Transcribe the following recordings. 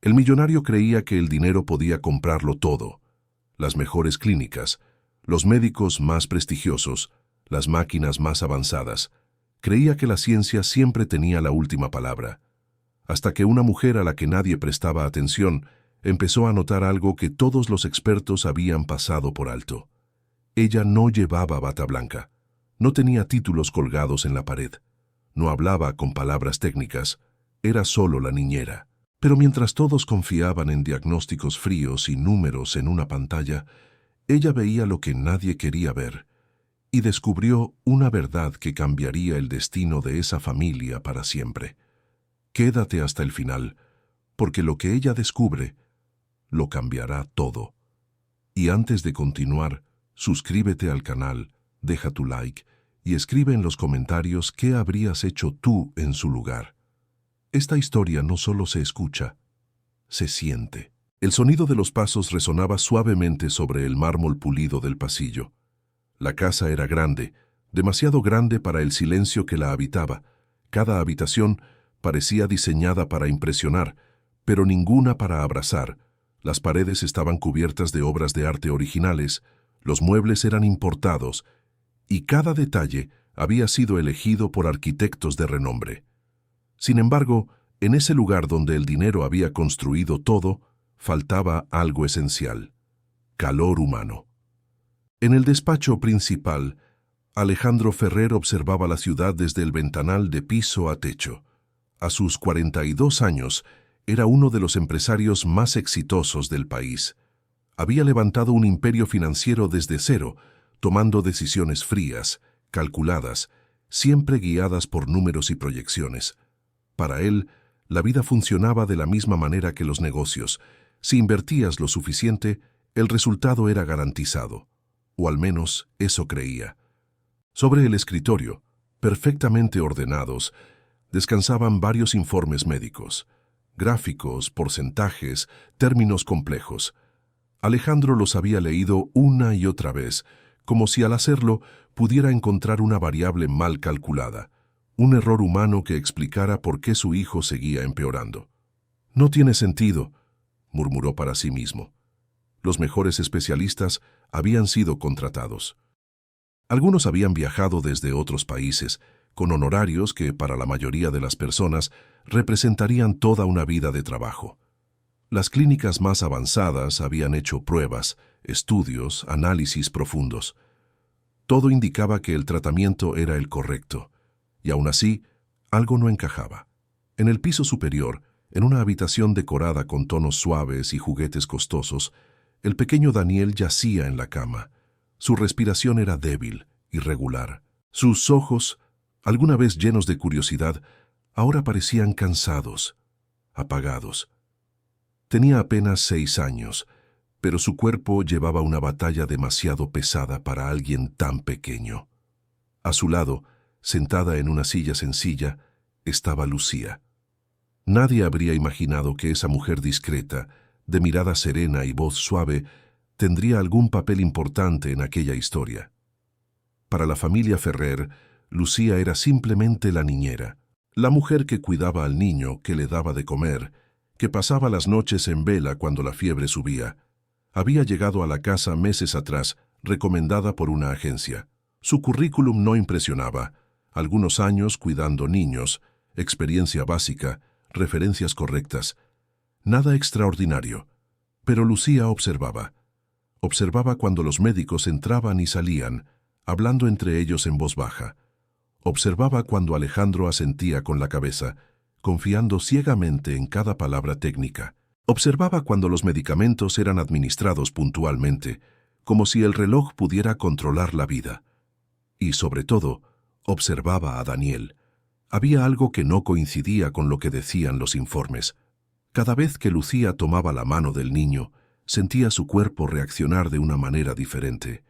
El millonario creía que el dinero podía comprarlo todo: las mejores clínicas, los médicos más prestigiosos, las máquinas más avanzadas. Creía que la ciencia siempre tenía la última palabra, hasta que una mujer a la que nadie prestaba atención empezó a notar algo que todos los expertos habían pasado por alto. Ella no llevaba bata blanca, no tenía títulos colgados en la pared, no hablaba con palabras técnicas, era solo la niñera. Pero mientras todos confiaban en diagnósticos fríos y números en una pantalla, ella veía lo que nadie quería ver y descubrió una verdad que cambiaría el destino de esa familia para siempre. Quédate hasta el final, porque lo que ella descubre lo cambiará todo. Y antes de continuar, suscríbete al canal, deja tu like y escribe en los comentarios qué habrías hecho tú en su lugar. Esta historia no solo se escucha, se siente. El sonido de los pasos resonaba suavemente sobre el mármol pulido del pasillo. La casa era grande, demasiado grande para el silencio que la habitaba. Cada habitación parecía diseñada para impresionar, pero ninguna para abrazar. Las paredes estaban cubiertas de obras de arte originales, los muebles eran importados, y cada detalle había sido elegido por arquitectos de renombre. Sin embargo, en ese lugar donde el dinero había construido todo, faltaba algo esencial: calor humano. En el despacho principal, Alejandro Ferrer observaba la ciudad desde el ventanal de piso a techo. A sus 42 años, era uno de los empresarios más exitosos del país. Había levantado un imperio financiero desde cero, tomando decisiones frías, calculadas, siempre guiadas por números y proyecciones. Para él, la vida funcionaba de la misma manera que los negocios. Si invertías lo suficiente, el resultado era garantizado. O al menos eso creía. Sobre el escritorio, perfectamente ordenados, descansaban varios informes médicos, gráficos, porcentajes, términos complejos. Alejandro los había leído una y otra vez, como si al hacerlo pudiera encontrar una variable mal calculada, un error humano que explicara por qué su hijo seguía empeorando. «No tiene sentido», murmuró para sí mismo. Los mejores especialistas habían sido contratados. Algunos habían viajado desde otros países, con honorarios que, para la mayoría de las personas, representarían toda una vida de trabajo. Las clínicas más avanzadas habían hecho pruebas, estudios, análisis profundos. Todo indicaba que el tratamiento era el correcto, y aún así, algo no encajaba. En el piso superior, en una habitación decorada con tonos suaves y juguetes costosos, el pequeño Daniel yacía en la cama. Su respiración era débil, irregular. Sus ojos, alguna vez llenos de curiosidad, ahora parecían cansados, apagados. Tenía apenas 6 años, pero su cuerpo llevaba una batalla demasiado pesada para alguien tan pequeño. A su lado, sentada en una silla sencilla, estaba Lucía. Nadie habría imaginado que esa mujer discreta, de mirada serena y voz suave, tendría algún papel importante en aquella historia. Para la familia Ferrer, Lucía era simplemente la niñera, la mujer que cuidaba al niño, que le daba de comer, que pasaba las noches en vela cuando la fiebre subía. Había llegado a la casa meses atrás, recomendada por una agencia. Su currículum no impresionaba: algunos años cuidando niños, experiencia básica, referencias correctas. Nada extraordinario. Pero Lucía observaba. Observaba cuando los médicos entraban y salían, hablando entre ellos en voz baja. Observaba cuando Alejandro asentía con la cabeza, confiando ciegamente en cada palabra técnica. Observaba cuando los medicamentos eran administrados puntualmente, como si el reloj pudiera controlar la vida. Y sobre todo, observaba a Daniel. Había algo que no coincidía con lo que decían los informes. Cada vez que Lucía tomaba la mano del niño, sentía su cuerpo reaccionar de una manera diferente.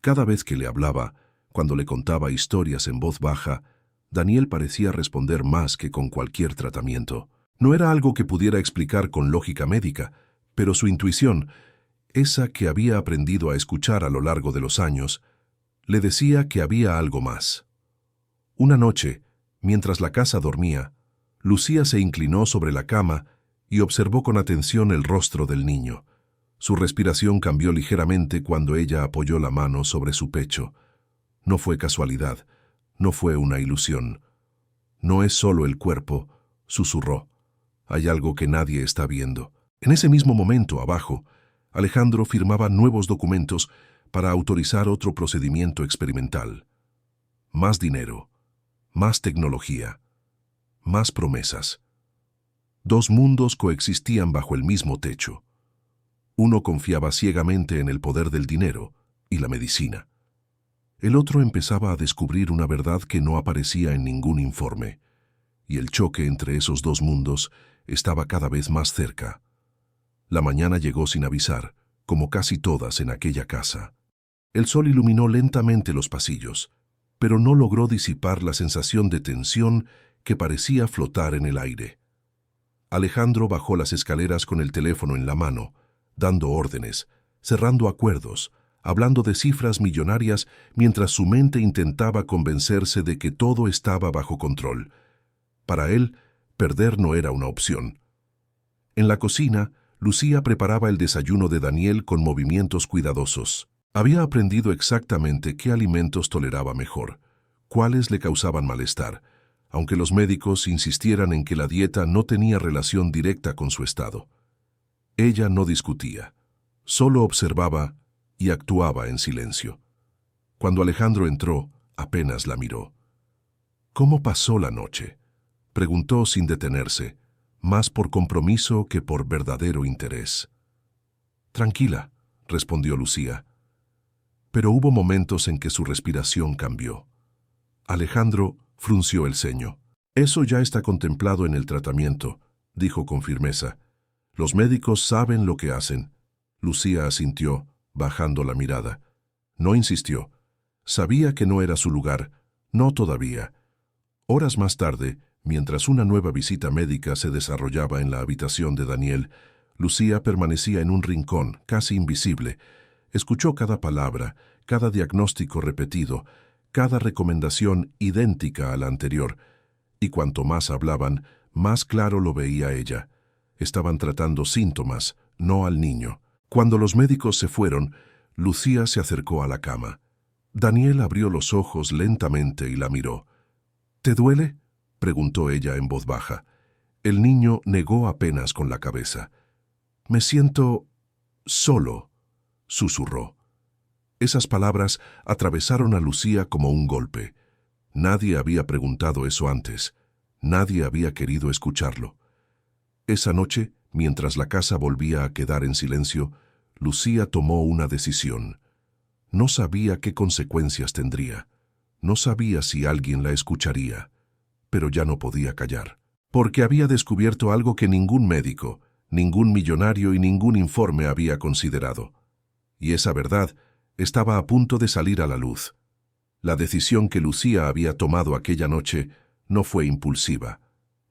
Cada vez que le hablaba, cuando le contaba historias en voz baja, Daniel parecía responder más que con cualquier tratamiento. No era algo que pudiera explicar con lógica médica, pero su intuición, esa que había aprendido a escuchar a lo largo de los años, le decía que había algo más. Una noche, mientras la casa dormía, Lucía se inclinó sobre la cama y observó con atención el rostro del niño. Su respiración cambió ligeramente cuando ella apoyó la mano sobre su pecho. No fue casualidad, no fue una ilusión. No es solo el cuerpo, susurró. Hay algo que nadie está viendo. En ese mismo momento, abajo, Alejandro firmaba nuevos documentos para autorizar otro procedimiento experimental. Más dinero, más tecnología, más promesas. Dos mundos coexistían bajo el mismo techo. Uno confiaba ciegamente en el poder del dinero y la medicina. El otro empezaba a descubrir una verdad que no aparecía en ningún informe, y el choque entre esos dos mundos estaba cada vez más cerca. La mañana llegó sin avisar, como casi todas en aquella casa. El sol iluminó lentamente los pasillos, pero no logró disipar la sensación de tensión que parecía flotar en el aire. Alejandro bajó las escaleras con el teléfono en la mano, dando órdenes, cerrando acuerdos, hablando de cifras millonarias mientras su mente intentaba convencerse de que todo estaba bajo control. Para él, perder no era una opción. En la cocina, Lucía preparaba el desayuno de Daniel con movimientos cuidadosos. Había aprendido exactamente qué alimentos toleraba mejor, cuáles le causaban malestar, aunque los médicos insistieran en que la dieta no tenía relación directa con su estado. Ella no discutía, solo observaba y actuaba en silencio. Cuando Alejandro entró, apenas la miró. ¿Cómo pasó la noche?, preguntó sin detenerse, más por compromiso que por verdadero interés. Tranquila, respondió Lucía. Pero hubo momentos en que su respiración cambió. Alejandro frunció el ceño. Eso ya está contemplado en el tratamiento, dijo con firmeza. Los médicos saben lo que hacen. Lucía asintió, bajando la mirada. No insistió. Sabía que no era su lugar, no todavía. Horas más tarde, mientras una nueva visita médica se desarrollaba en la habitación de Daniel, Lucía permanecía en un rincón, casi invisible. Escuchó cada palabra, cada diagnóstico repetido, cada recomendación idéntica a la anterior, y cuanto más hablaban, más claro lo veía ella. Estaban tratando síntomas, no al niño. Cuando los médicos se fueron, Lucía se acercó a la cama. Daniel abrió los ojos lentamente y la miró. ¿Te duele?, preguntó ella en voz baja. El niño negó apenas con la cabeza. Me siento solo, susurró. Esas palabras atravesaron a Lucía como un golpe. Nadie había preguntado eso antes. Nadie había querido escucharlo. Esa noche, mientras la casa volvía a quedar en silencio, Lucía tomó una decisión. No sabía qué consecuencias tendría. No sabía si alguien la escucharía. Pero ya no podía callar. Porque había descubierto algo que ningún médico, ningún millonario y ningún informe había considerado. Y esa verdad estaba a punto de salir a la luz. La decisión que Lucía había tomado aquella noche no fue impulsiva.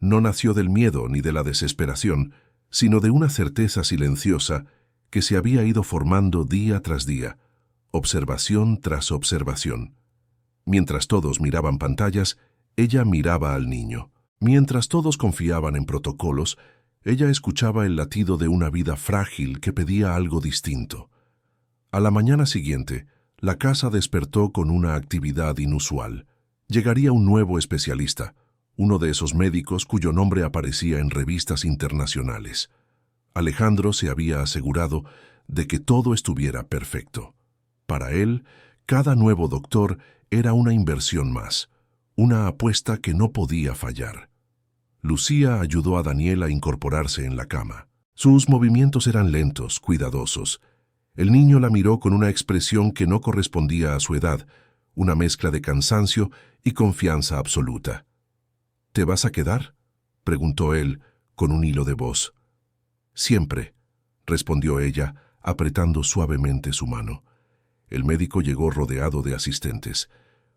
No nació del miedo ni de la desesperación, sino de una certeza silenciosa que se había ido formando día tras día, observación tras observación. Mientras todos miraban pantallas, ella miraba al niño. Mientras todos confiaban en protocolos, ella escuchaba el latido de una vida frágil que pedía algo distinto. A la mañana siguiente, la casa despertó con una actividad inusual. Llegaría un nuevo especialista, uno de esos médicos cuyo nombre aparecía en revistas internacionales. Alejandro se había asegurado de que todo estuviera perfecto. Para él, cada nuevo doctor era una inversión más, una apuesta que no podía fallar. Lucía ayudó a Daniel a incorporarse en la cama. Sus movimientos eran lentos, cuidadosos. El niño la miró con una expresión que no correspondía a su edad, una mezcla de cansancio y confianza absoluta. ¿Te vas a quedar?, preguntó él, con un hilo de voz. Siempre, respondió ella, apretando suavemente su mano. El médico llegó rodeado de asistentes.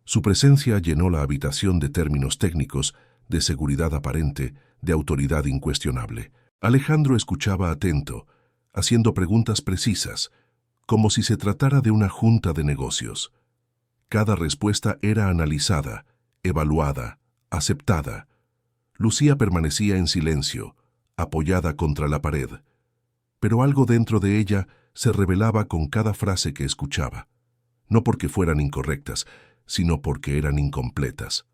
Su presencia llenó la habitación de términos técnicos, de seguridad aparente, de autoridad incuestionable. Alejandro escuchaba atento, haciendo preguntas precisas, como si se tratara de una junta de negocios. Cada respuesta era analizada, evaluada, aceptada. Lucía permanecía en silencio, apoyada contra la pared. Pero algo dentro de ella se revelaba con cada frase que escuchaba, no porque fueran incorrectas, sino porque eran incompletas.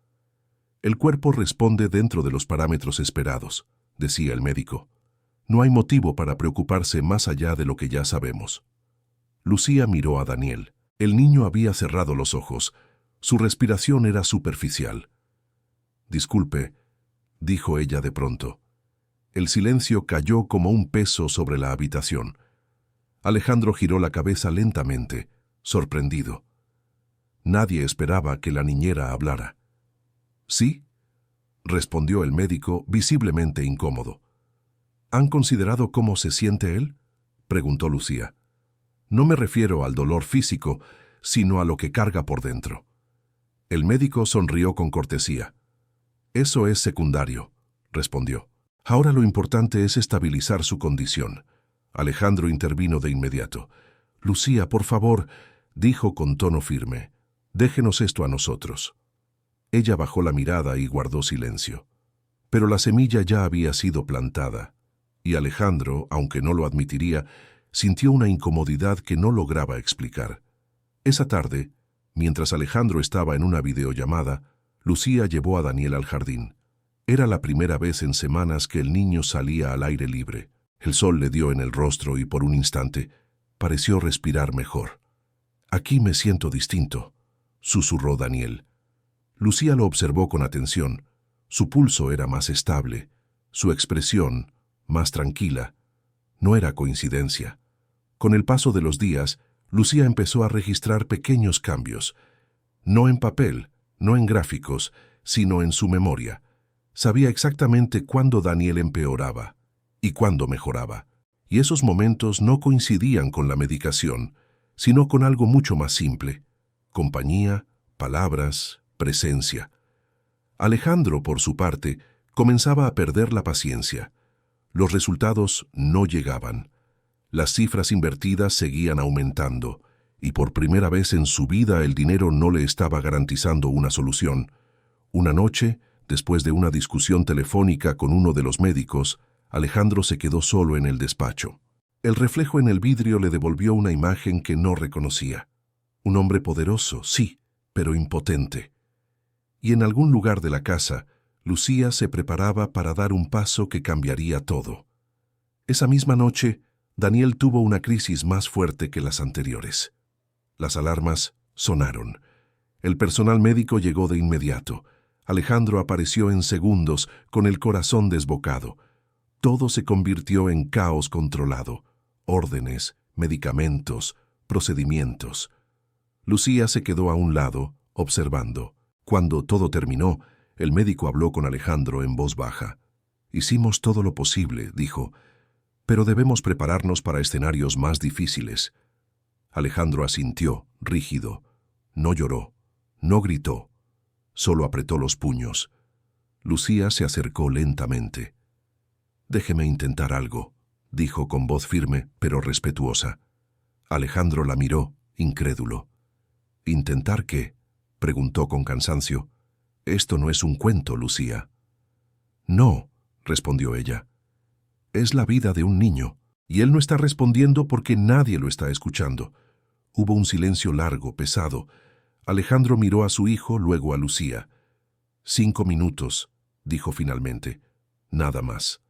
El cuerpo responde dentro de los parámetros esperados, decía el médico. No hay motivo para preocuparse más allá de lo que ya sabemos. Lucía miró a Daniel. El niño había cerrado los ojos. Su respiración era superficial. «Disculpe», dijo ella de pronto. El silencio cayó como un peso sobre la habitación. Alejandro giró la cabeza lentamente, sorprendido. Nadie esperaba que la niñera hablara. «¿Sí?», respondió el médico, visiblemente incómodo. «¿Han considerado cómo se siente él?», preguntó Lucía. «No me refiero al dolor físico, sino a lo que carga por dentro». El médico sonrió con cortesía. «Eso es secundario», respondió. «Ahora lo importante es estabilizar su condición». Alejandro intervino de inmediato. «Lucía, por favor», dijo con tono firme, «déjenos esto a nosotros». Ella bajó la mirada y guardó silencio. Pero la semilla ya había sido plantada, y Alejandro, aunque no lo admitiría, sintió una incomodidad que no lograba explicar. Esa tarde, mientras Alejandro estaba en una videollamada, Lucía llevó a Daniel al jardín. Era la primera vez en semanas que el niño salía al aire libre. El sol le dio en el rostro y por un instante pareció respirar mejor. «Aquí me siento distinto», susurró Daniel. Lucía lo observó con atención. Su pulso era más estable, su expresión más tranquila. No era coincidencia. Con el paso de los días, Lucía empezó a registrar pequeños cambios. No en papel, no en gráficos, sino en su memoria. Sabía exactamente cuándo Daniel empeoraba y cuándo mejoraba. Y esos momentos no coincidían con la medicación, sino con algo mucho más simple: compañía, palabras, presencia. Alejandro, por su parte, comenzaba a perder la paciencia. Los resultados no llegaban. Las cifras invertidas seguían aumentando, y por primera vez en su vida el dinero no le estaba garantizando una solución. Una noche, después de una discusión telefónica con uno de los médicos, Alejandro se quedó solo en el despacho. El reflejo en el vidrio le devolvió una imagen que no reconocía. Un hombre poderoso, sí, pero impotente. Y en algún lugar de la casa, Lucía se preparaba para dar un paso que cambiaría todo. Esa misma noche, Daniel tuvo una crisis más fuerte que las anteriores. Las alarmas sonaron. El personal médico llegó de inmediato. Alejandro apareció en segundos, con el corazón desbocado. Todo se convirtió en caos controlado. Órdenes, medicamentos, procedimientos. Lucía se quedó a un lado, observando. Cuando todo terminó, el médico habló con Alejandro en voz baja. «Hicimos todo lo posible», dijo, «pero debemos prepararnos para escenarios más difíciles». Alejandro asintió, rígido. No lloró, no gritó, solo apretó los puños. Lucía se acercó lentamente. «Déjeme intentar algo», dijo con voz firme, pero respetuosa. Alejandro la miró, incrédulo. «¿Intentar qué?», preguntó con cansancio. «Esto no es un cuento, Lucía». «No», respondió ella. «Es la vida de un niño, y él no está respondiendo porque nadie lo está escuchando». Hubo un silencio largo, pesado. Alejandro miró a su hijo, luego a Lucía. «5 minutos», dijo finalmente. «Nada más».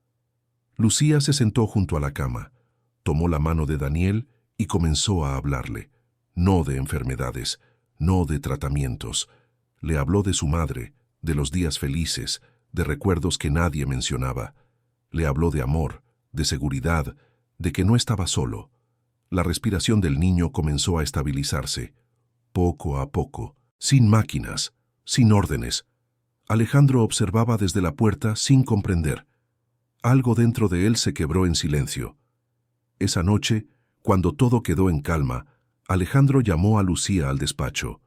Lucía se sentó junto a la cama, tomó la mano de Daniel y comenzó a hablarle. No de enfermedades, no de tratamientos. Le habló de su madre, de los días felices, de recuerdos que nadie mencionaba. Le habló de amor, de seguridad, de que no estaba solo. La respiración del niño comenzó a estabilizarse, poco a poco, sin máquinas, sin órdenes. Alejandro observaba desde la puerta sin comprender. Algo dentro de él se quebró en silencio. Esa noche, cuando todo quedó en calma, Alejandro llamó a Lucía al despacho.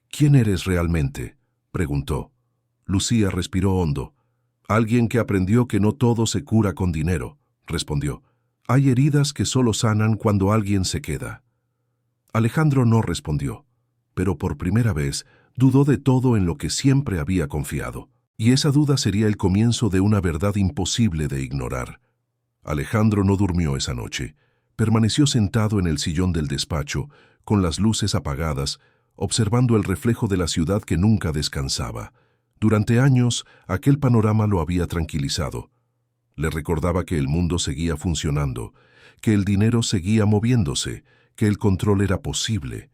«¿Quién eres realmente?», preguntó. Lucía respiró hondo. «Alguien que aprendió que no todo se cura con dinero», respondió. «Hay heridas que solo sanan cuando alguien se queda». Alejandro no respondió, pero por primera vez dudó de todo en lo que siempre había confiado. Y esa duda sería el comienzo de una verdad imposible de ignorar. Alejandro no durmió esa noche. Permaneció sentado en el sillón del despacho, con las luces apagadas, observando el reflejo de la ciudad que nunca descansaba. Durante años, aquel panorama lo había tranquilizado. Le recordaba que el mundo seguía funcionando, que el dinero seguía moviéndose, que el control era posible.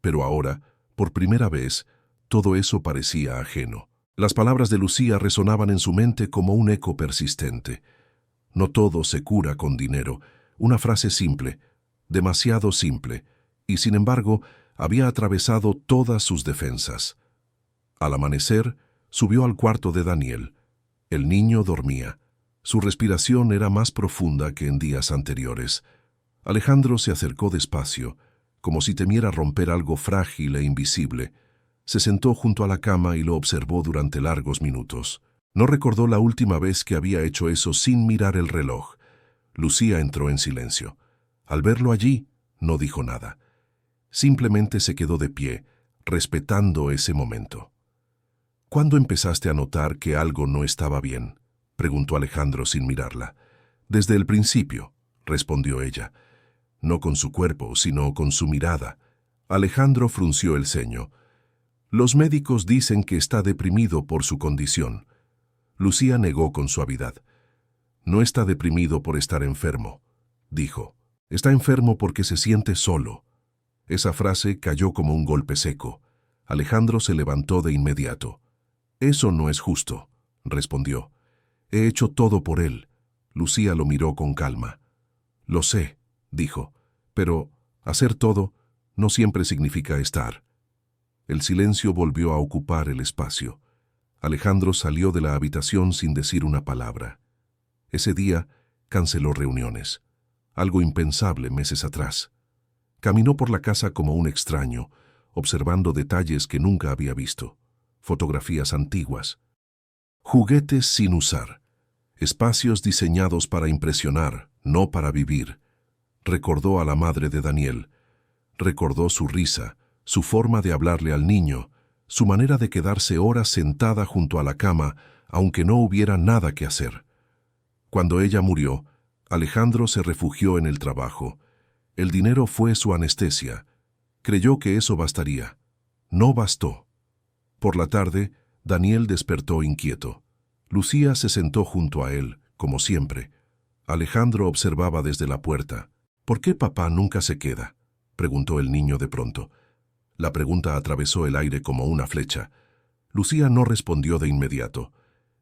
Pero ahora, por primera vez, todo eso parecía ajeno. Las palabras de Lucía resonaban en su mente como un eco persistente. No todo se cura con dinero. Una frase simple, demasiado simple, y sin embargo, había atravesado todas sus defensas. Al amanecer, subió al cuarto de Daniel. El niño dormía. Su respiración era más profunda que en días anteriores. Alejandro se acercó despacio, como si temiera romper algo frágil e invisible. Se sentó junto a la cama y lo observó durante largos minutos. No recordó la última vez que había hecho eso sin mirar el reloj. Lucía entró en silencio. Al verlo allí, no dijo nada. Simplemente se quedó de pie, respetando ese momento. ¿Cuándo empezaste a notar que algo no estaba bien?, preguntó Alejandro sin mirarla. Desde el principio, respondió ella. No con su cuerpo, sino con su mirada. Alejandro frunció el ceño. Los médicos dicen que está deprimido por su condición. Lucía negó con suavidad. No está deprimido por estar enfermo, dijo. Está enfermo porque se siente solo. Esa frase cayó como un golpe seco. Alejandro se levantó de inmediato. Eso no es justo, respondió. He hecho todo por él. Lucía lo miró con calma. Lo sé, dijo, pero hacer todo no siempre significa estar. El silencio volvió a ocupar el espacio. Alejandro salió de la habitación sin decir una palabra. Ese día canceló reuniones, algo impensable meses atrás. Caminó por la casa como un extraño, observando detalles que nunca había visto, fotografías antiguas, juguetes sin usar, espacios diseñados para impresionar, no para vivir. Recordó a la madre de Daniel, recordó su risa, su forma de hablarle al niño, su manera de quedarse horas sentada junto a la cama, aunque no hubiera nada que hacer. Cuando ella murió, Alejandro se refugió en el trabajo. El dinero fue su anestesia. Creyó que eso bastaría. No bastó. Por la tarde, Daniel despertó inquieto. Lucía se sentó junto a él, como siempre. Alejandro observaba desde la puerta. ¿Por qué papá nunca se queda?, preguntó el niño de pronto. La pregunta atravesó el aire como una flecha. Lucía no respondió de inmediato.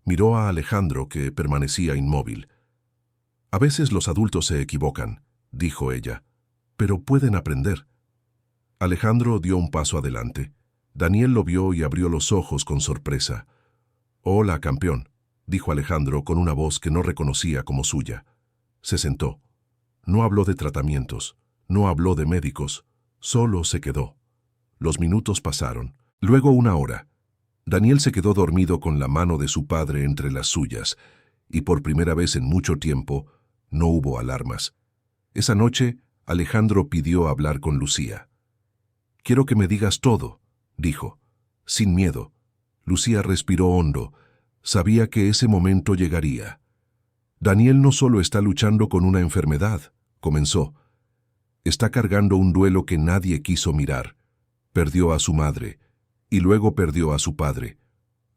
Miró a Alejandro, que permanecía inmóvil. A veces los adultos se equivocan, dijo ella, pero pueden aprender. Alejandro dio un paso adelante. Daniel lo vio y abrió los ojos con sorpresa. Hola, campeón, dijo Alejandro con una voz que no reconocía como suya. Se sentó. No habló de tratamientos, no habló de médicos, solo se quedó. Los minutos pasaron, luego una hora. Daniel se quedó dormido con la mano de su padre entre las suyas, y por primera vez en mucho tiempo no hubo alarmas. Esa noche, Alejandro pidió hablar con Lucía. «Quiero que me digas todo», dijo, sin miedo. Lucía respiró hondo. Sabía que ese momento llegaría. «Daniel no solo está luchando con una enfermedad», comenzó. «Está cargando un duelo que nadie quiso mirar. Perdió a su madre, y luego perdió a su padre,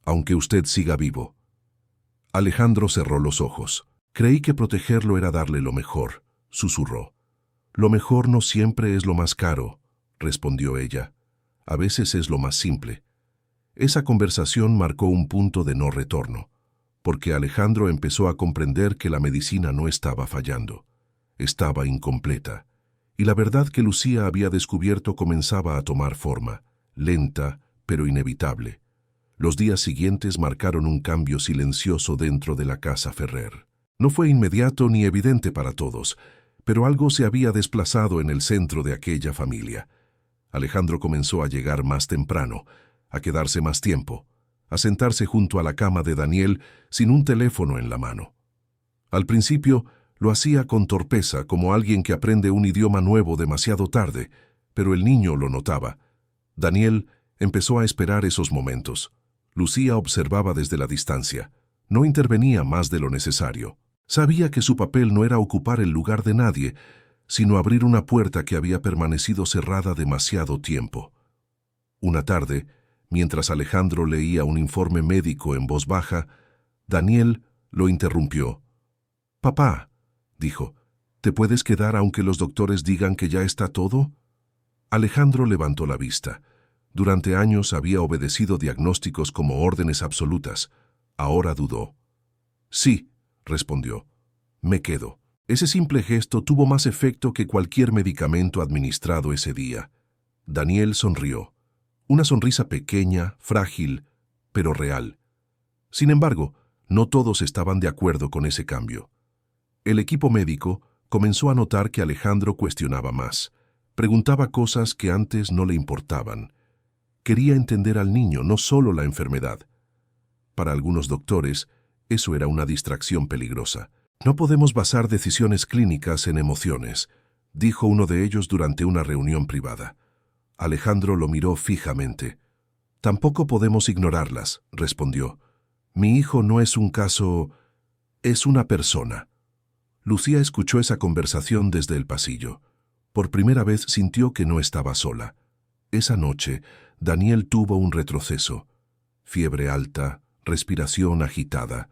aunque usted siga vivo». Alejandro cerró los ojos. «Creí que protegerlo era darle lo mejor», susurró. «Lo mejor no siempre es lo más caro», respondió ella. «A veces es lo más simple». Esa conversación marcó un punto de no retorno, porque Alejandro empezó a comprender que la medicina no estaba fallando. Estaba incompleta. Y la verdad que Lucía había descubierto comenzaba a tomar forma, lenta, pero inevitable. Los días siguientes marcaron un cambio silencioso dentro de la casa Ferrer. No fue inmediato ni evidente para todos, pero algo se había desplazado en el centro de aquella familia. Alejandro comenzó a llegar más temprano, a quedarse más tiempo, a sentarse junto a la cama de Daniel sin un teléfono en la mano. Al principio, lo hacía con torpeza, como alguien que aprende un idioma nuevo demasiado tarde, pero el niño lo notaba. Daniel empezó a esperar esos momentos. Lucía observaba desde la distancia. No intervenía más de lo necesario. Sabía que su papel no era ocupar el lugar de nadie, sino abrir una puerta que había permanecido cerrada demasiado tiempo. Una tarde, mientras Alejandro leía un informe médico en voz baja, Daniel lo interrumpió. «Papá», dijo, «¿te puedes quedar aunque los doctores digan que ya está todo?» Alejandro levantó la vista. Durante años había obedecido diagnósticos como órdenes absolutas. Ahora dudó. «Sí», respondió, «me quedo». Ese simple gesto tuvo más efecto que cualquier medicamento administrado ese día. Daniel sonrió. Una sonrisa pequeña, frágil, pero real. Sin embargo, no todos estaban de acuerdo con ese cambio. El equipo médico comenzó a notar que Alejandro cuestionaba más. Preguntaba cosas que antes no le importaban. Quería entender al niño, no solo la enfermedad. Para algunos doctores, eso era una distracción peligrosa. «No podemos basar decisiones clínicas en emociones», dijo uno de ellos durante una reunión privada. Alejandro lo miró fijamente. «Tampoco podemos ignorarlas», respondió. «Mi hijo no es un caso, es una persona». Lucía escuchó esa conversación desde el pasillo. Por primera vez sintió que no estaba sola. Esa noche, Daniel tuvo un retroceso. Fiebre alta, respiración agitada.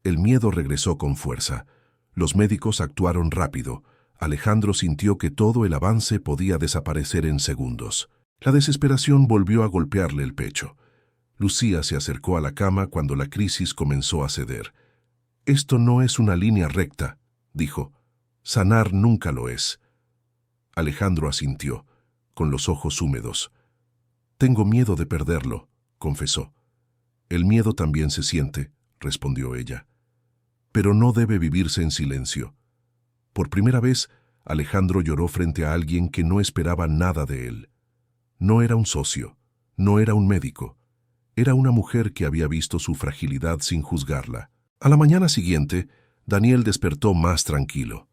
El miedo regresó con fuerza. Los médicos actuaron rápido. Alejandro sintió que todo el avance podía desaparecer en segundos. La desesperación volvió a golpearle el pecho. Lucía se acercó a la cama cuando la crisis comenzó a ceder. «Esto no es una línea recta», dijo. «Sanar nunca lo es». Alejandro asintió, con los ojos húmedos. «Tengo miedo de perderlo», confesó. «El miedo también se siente», respondió ella. «Pero no debe vivirse en silencio». Por primera vez, Alejandro lloró frente a alguien que no esperaba nada de él. No era un socio, no era un médico. Era una mujer que había visto su fragilidad sin juzgarla. A la mañana siguiente, Daniel despertó más tranquilo,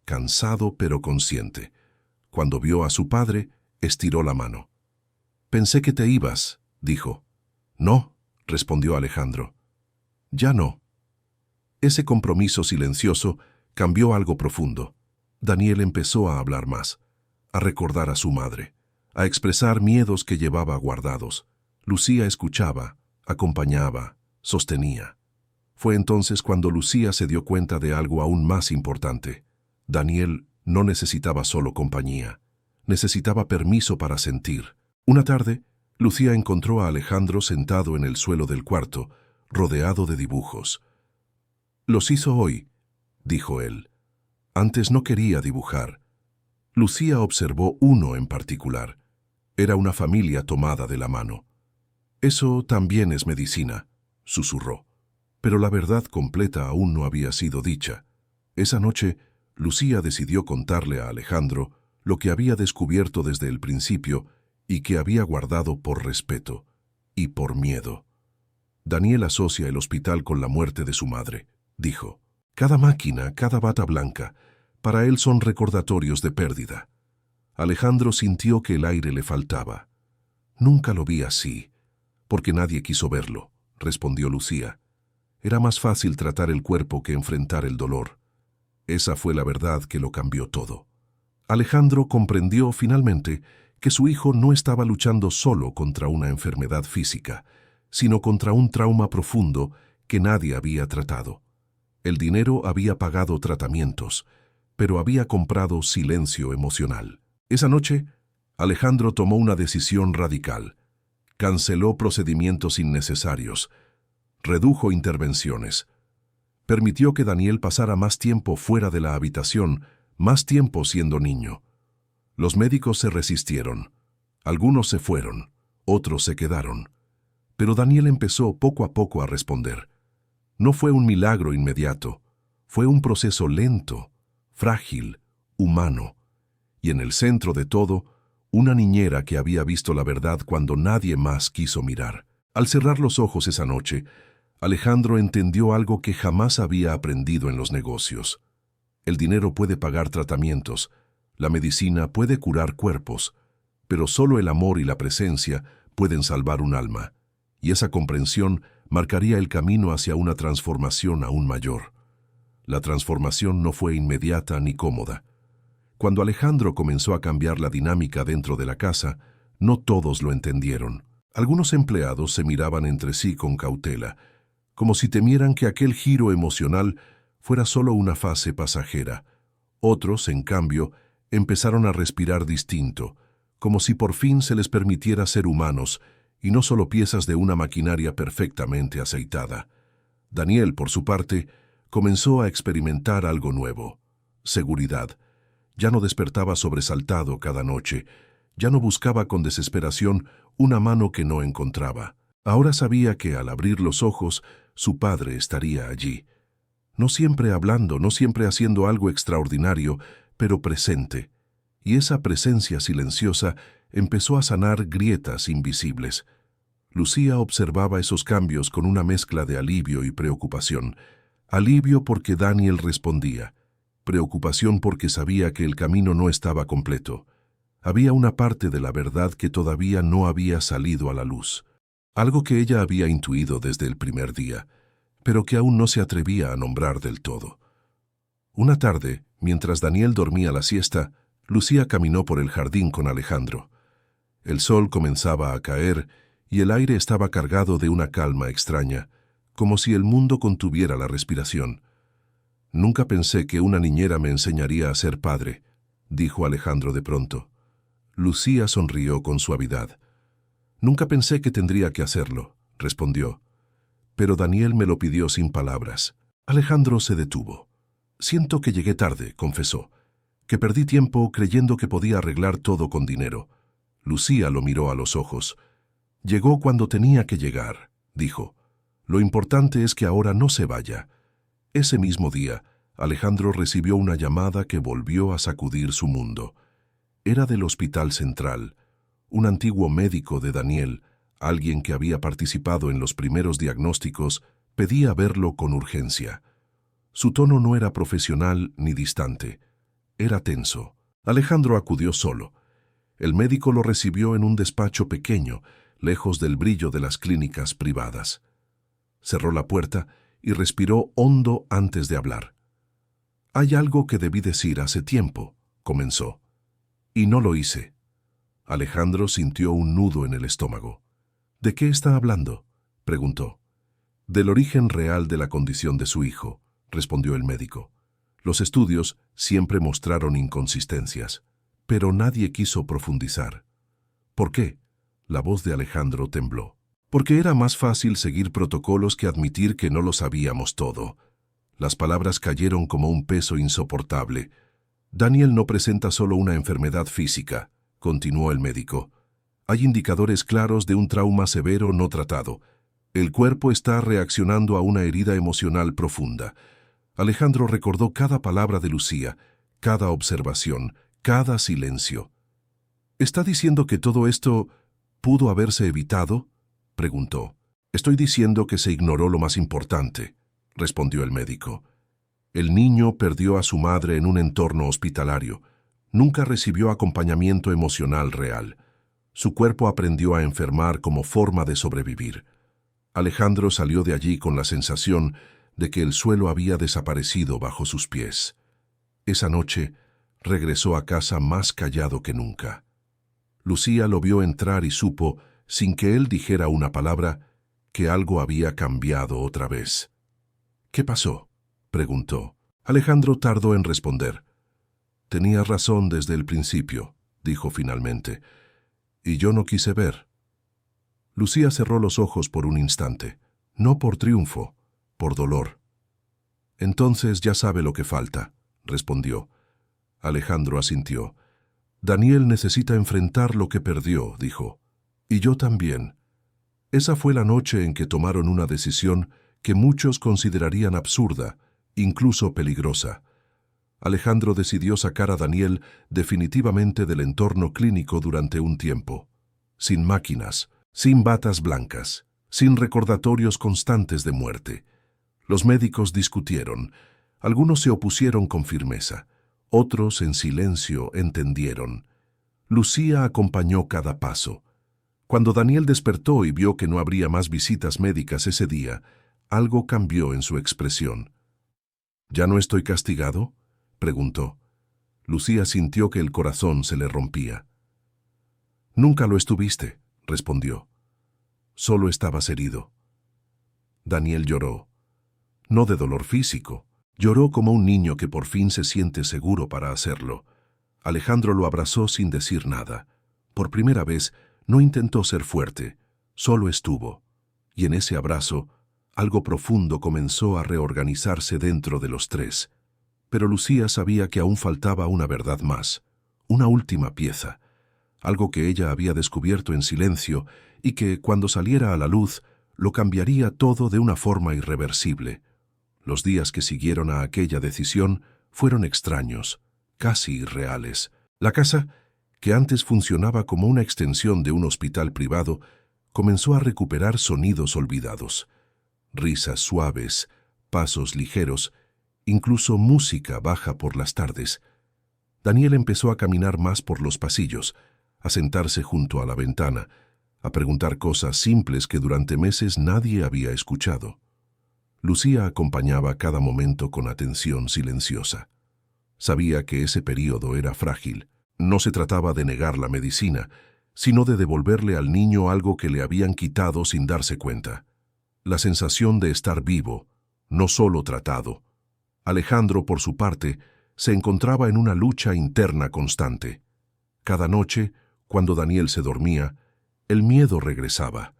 cansado pero consciente. Cuando vio a su padre, estiró la mano. «Pensé que te ibas», dijo. «No», respondió Alejandro. «Ya no». Ese compromiso silencioso cambió algo profundo. Daniel empezó a hablar más, a recordar a su madre, a expresar miedos que llevaba guardados. Lucía escuchaba, acompañaba, sostenía. Fue entonces cuando Lucía se dio cuenta de algo aún más importante. Daniel no necesitaba solo compañía, necesitaba permiso para sentir. Una tarde, Lucía encontró a Alejandro sentado en el suelo del cuarto, rodeado de dibujos. «Los hizo hoy», dijo él. Antes no quería dibujar. Lucía observó uno en particular. Era una familia tomada de la mano. «Eso también es medicina», susurró. Pero la verdad completa aún no había sido dicha. Esa noche, Lucía decidió contarle a Alejandro lo que había descubierto desde el principio y que había guardado por respeto y por miedo. «Daniel asocia el hospital con la muerte de su madre», dijo. «Cada máquina, cada bata blanca, para él son recordatorios de pérdida». Alejandro sintió que el aire le faltaba. «Nunca lo vi así, porque nadie quiso verlo», respondió Lucía. «Era más fácil tratar el cuerpo que enfrentar el dolor». Esa fue la verdad que lo cambió todo. Alejandro comprendió finalmente que su hijo no estaba luchando solo contra una enfermedad física, sino contra un trauma profundo que nadie había tratado. El dinero había pagado tratamientos, pero había comprado silencio emocional. Esa noche, Alejandro tomó una decisión radical. Canceló procedimientos innecesarios, redujo intervenciones, permitió que Daniel pasara más tiempo fuera de la habitación, más tiempo siendo niño. Los médicos se resistieron. Algunos se fueron, otros se quedaron. Pero Daniel empezó poco a poco a responder. No fue un milagro inmediato, fue un proceso lento, frágil, humano. Y en el centro de todo, una niñera que había visto la verdad cuando nadie más quiso mirar. Al cerrar los ojos esa noche, Alejandro entendió algo que jamás había aprendido en los negocios. El dinero puede pagar tratamientos, la medicina puede curar cuerpos, pero solo el amor y la presencia pueden salvar un alma. y esa comprensión marcaría el camino hacia una transformación aún mayor. La transformación no fue inmediata ni cómoda. Cuando Alejandro comenzó a cambiar la dinámica dentro de la casa, no todos lo entendieron. Algunos empleados se miraban entre sí con cautela, como si temieran que aquel giro emocional fuera solo una fase pasajera. Otros, en cambio, empezaron a respirar distinto, como si por fin se les permitiera ser humanos y no solo piezas de una maquinaria perfectamente aceitada. Daniel, por su parte, comenzó a experimentar algo nuevo: seguridad. Ya no despertaba sobresaltado cada noche, ya no buscaba con desesperación una mano que no encontraba. Ahora sabía que al abrir los ojos, su padre estaría allí. No siempre hablando, no siempre haciendo algo extraordinario, pero presente. Y esa presencia silenciosa empezó a sanar grietas invisibles. Lucía observaba esos cambios con una mezcla de alivio y preocupación. Alivio porque Daniel respondía. Preocupación porque sabía que el camino no estaba completo. Había una parte de la verdad que todavía no había salido a la luz. Algo que ella había intuido desde el primer día, pero que aún no se atrevía a nombrar del todo. Una tarde, mientras Daniel dormía la siesta, Lucía caminó por el jardín con Alejandro. El sol comenzaba a caer y el aire estaba cargado de una calma extraña, como si el mundo contuviera la respiración. «Nunca pensé que una niñera me enseñaría a ser padre», dijo Alejandro de pronto. Lucía sonrió con suavidad. «Nunca pensé que tendría que hacerlo», respondió. Pero Daniel me lo pidió sin palabras. Alejandro se detuvo. «Siento que llegué tarde», confesó, «que perdí tiempo creyendo que podía arreglar todo con dinero». Lucía lo miró a los ojos. «Llegó cuando tenía que llegar», dijo. «Lo importante es que ahora no se vaya». Ese mismo día, Alejandro recibió una llamada que volvió a sacudir su mundo. Era del Hospital Central. Un antiguo médico de Daniel, alguien que había participado en los primeros diagnósticos, pedía verlo con urgencia. Su tono no era profesional ni distante. Era tenso. Alejandro acudió solo. El médico lo recibió en un despacho pequeño, lejos del brillo de las clínicas privadas. Cerró la puerta y respiró hondo antes de hablar. «Hay algo que debí decir hace tiempo», comenzó. «Y no lo hice». Alejandro sintió un nudo en el estómago. «¿De qué está hablando?», preguntó. «Del origen real de la condición de su hijo», respondió el médico. «Los estudios siempre mostraron inconsistencias, pero nadie quiso profundizar». «¿Por qué?», la voz de Alejandro tembló. «Porque era más fácil seguir protocolos que admitir que no lo sabíamos todo». Las palabras cayeron como un peso insoportable. «Daniel no presenta solo una enfermedad física», continuó el médico. «Hay indicadores claros de un trauma severo no tratado. El cuerpo está reaccionando a una herida emocional profunda». Alejandro recordó cada palabra de Lucía, cada observación, cada silencio. «¿Está diciendo que todo esto pudo haberse evitado?», preguntó. «Estoy diciendo que se ignoró lo más importante», respondió el médico. «El niño perdió a su madre en un entorno hospitalario. Nunca recibió acompañamiento emocional real. Su cuerpo aprendió a enfermar como forma de sobrevivir». Alejandro salió de allí con la sensación de que el suelo había desaparecido bajo sus pies. Esa noche regresó a casa más callado que nunca. Lucía lo vio entrar y supo, sin que él dijera una palabra, que algo había cambiado otra vez. «¿Qué pasó?», preguntó. Alejandro tardó en responder. «Tenías razón desde el principio», dijo finalmente, «y yo no quise ver». Lucía cerró los ojos por un instante, no por triunfo, por dolor. «Entonces ya sabe lo que falta», respondió. Alejandro asintió. «Daniel necesita enfrentar lo que perdió», dijo. «Y yo también». Esa fue la noche en que tomaron una decisión que muchos considerarían absurda, incluso peligrosa. Alejandro decidió sacar a Daniel definitivamente del entorno clínico durante un tiempo. Sin máquinas, sin batas blancas, sin recordatorios constantes de muerte. Los médicos discutieron. Algunos se opusieron con firmeza. Otros, en silencio, entendieron. Lucía acompañó cada paso. Cuando Daniel despertó y vio que no habría más visitas médicas ese día, algo cambió en su expresión. ¿Ya no estoy castigado?, preguntó. Lucía sintió que el corazón se le rompía. Nunca lo estuviste, respondió. Solo estabas herido. Daniel lloró. No de dolor físico. Lloró como un niño que por fin se siente seguro para hacerlo. Alejandro lo abrazó sin decir nada. Por primera vez, no intentó ser fuerte, solo estuvo. Y en ese abrazo, algo profundo comenzó a reorganizarse dentro de los tres. Pero Lucía sabía que aún faltaba una verdad más, una última pieza, algo que ella había descubierto en silencio y que, cuando saliera a la luz, lo cambiaría todo de una forma irreversible. Los días que siguieron a aquella decisión fueron extraños, casi irreales. La casa, que antes funcionaba como una extensión de un hospital privado, comenzó a recuperar sonidos olvidados. Risas suaves, pasos ligeros, incluso música baja por las tardes. Daniel empezó a caminar más por los pasillos, a sentarse junto a la ventana, a preguntar cosas simples que durante meses nadie había escuchado. Lucía acompañaba cada momento con atención silenciosa. Sabía que ese período era frágil. No se trataba de negar la medicina, sino de devolverle al niño algo que le habían quitado sin darse cuenta. La sensación de estar vivo, no solo tratado. Alejandro, por su parte, se encontraba en una lucha interna constante. Cada noche, cuando Daniel se dormía, el miedo regresaba.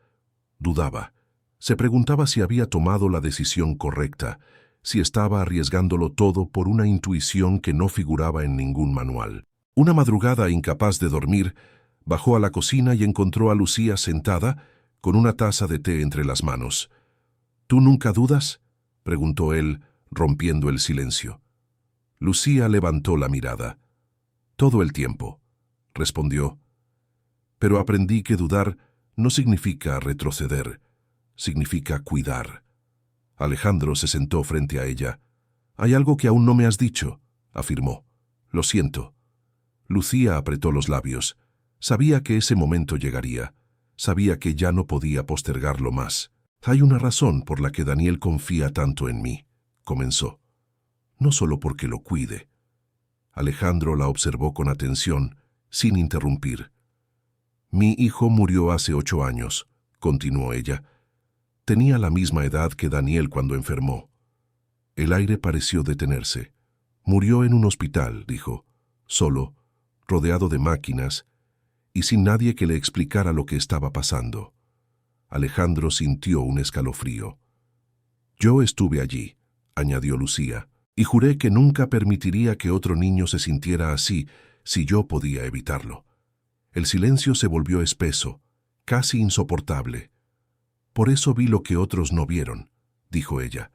Dudaba. Se preguntaba si había tomado la decisión correcta, si estaba arriesgándolo todo por una intuición que no figuraba en ningún manual. Una madrugada, incapaz de dormir, bajó a la cocina y encontró a Lucía sentada, con una taza de té entre las manos. ¿Tú nunca dudas?, preguntó él, rompiendo el silencio. Lucía levantó la mirada. Todo el tiempo, respondió. Pero aprendí que dudar no significa retroceder, significa cuidar. Alejandro se sentó frente a ella. «Hay algo que aún no me has dicho», afirmó. «Lo siento». Lucía apretó los labios. Sabía que ese momento llegaría. Sabía que ya no podía postergarlo más. «Hay una razón por la que Daniel confía tanto en mí», comenzó. «No solo porque lo cuide». Alejandro la observó con atención, sin interrumpir. «Mi hijo murió hace 8 años», continuó ella. Tenía la misma edad que Daniel cuando enfermó. El aire pareció detenerse. Murió en un hospital, dijo, solo, rodeado de máquinas, y sin nadie que le explicara lo que estaba pasando. Alejandro sintió un escalofrío. «Yo estuve allí», añadió Lucía, «y juré que nunca permitiría que otro niño se sintiera así si yo podía evitarlo». El silencio se volvió espeso, casi insoportable. «Por eso vi lo que otros no vieron», dijo ella,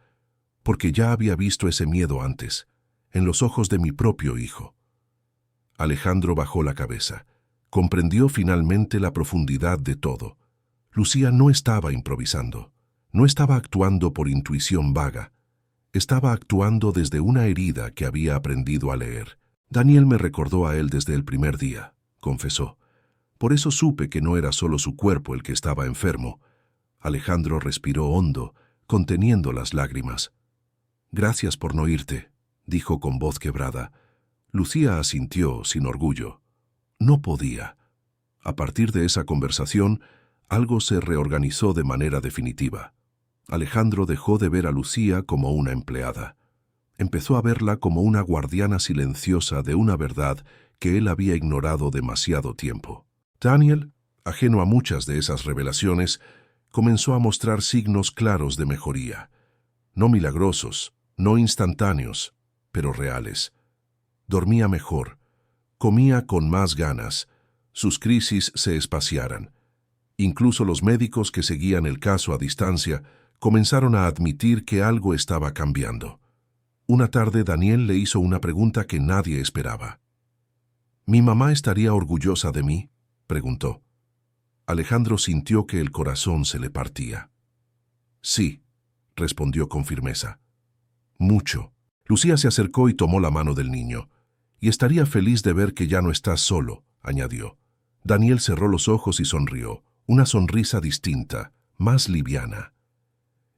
«porque ya había visto ese miedo antes, en los ojos de mi propio hijo». Alejandro bajó la cabeza. Comprendió finalmente la profundidad de todo. Lucía no estaba improvisando, no estaba actuando por intuición vaga. Estaba actuando desde una herida que había aprendido a leer. «Daniel me recordó a él desde el primer día», confesó. «Por eso supe que no era solo su cuerpo el que estaba enfermo». Alejandro respiró hondo, conteniendo las lágrimas. «Gracias por no irte», dijo con voz quebrada. Lucía asintió sin orgullo. No podía. A partir de esa conversación, algo se reorganizó de manera definitiva. Alejandro dejó de ver a Lucía como una empleada. Empezó a verla como una guardiana silenciosa de una verdad que él había ignorado demasiado tiempo. Daniel, ajeno a muchas de esas revelaciones, comenzó a mostrar signos claros de mejoría. No milagrosos, no instantáneos, pero reales. Dormía mejor, comía con más ganas, sus crisis se espaciaran. Incluso los médicos que seguían el caso a distancia comenzaron a admitir que algo estaba cambiando. Una tarde Daniel le hizo una pregunta que nadie esperaba. «¿Mi mamá estaría orgullosa de mí?», preguntó. Alejandro sintió que el corazón se le partía. «Sí», respondió con firmeza. «Mucho». Lucía se acercó y tomó la mano del niño. «Y estaría feliz de ver que ya no estás solo», añadió. Daniel cerró los ojos y sonrió, una sonrisa distinta, más liviana.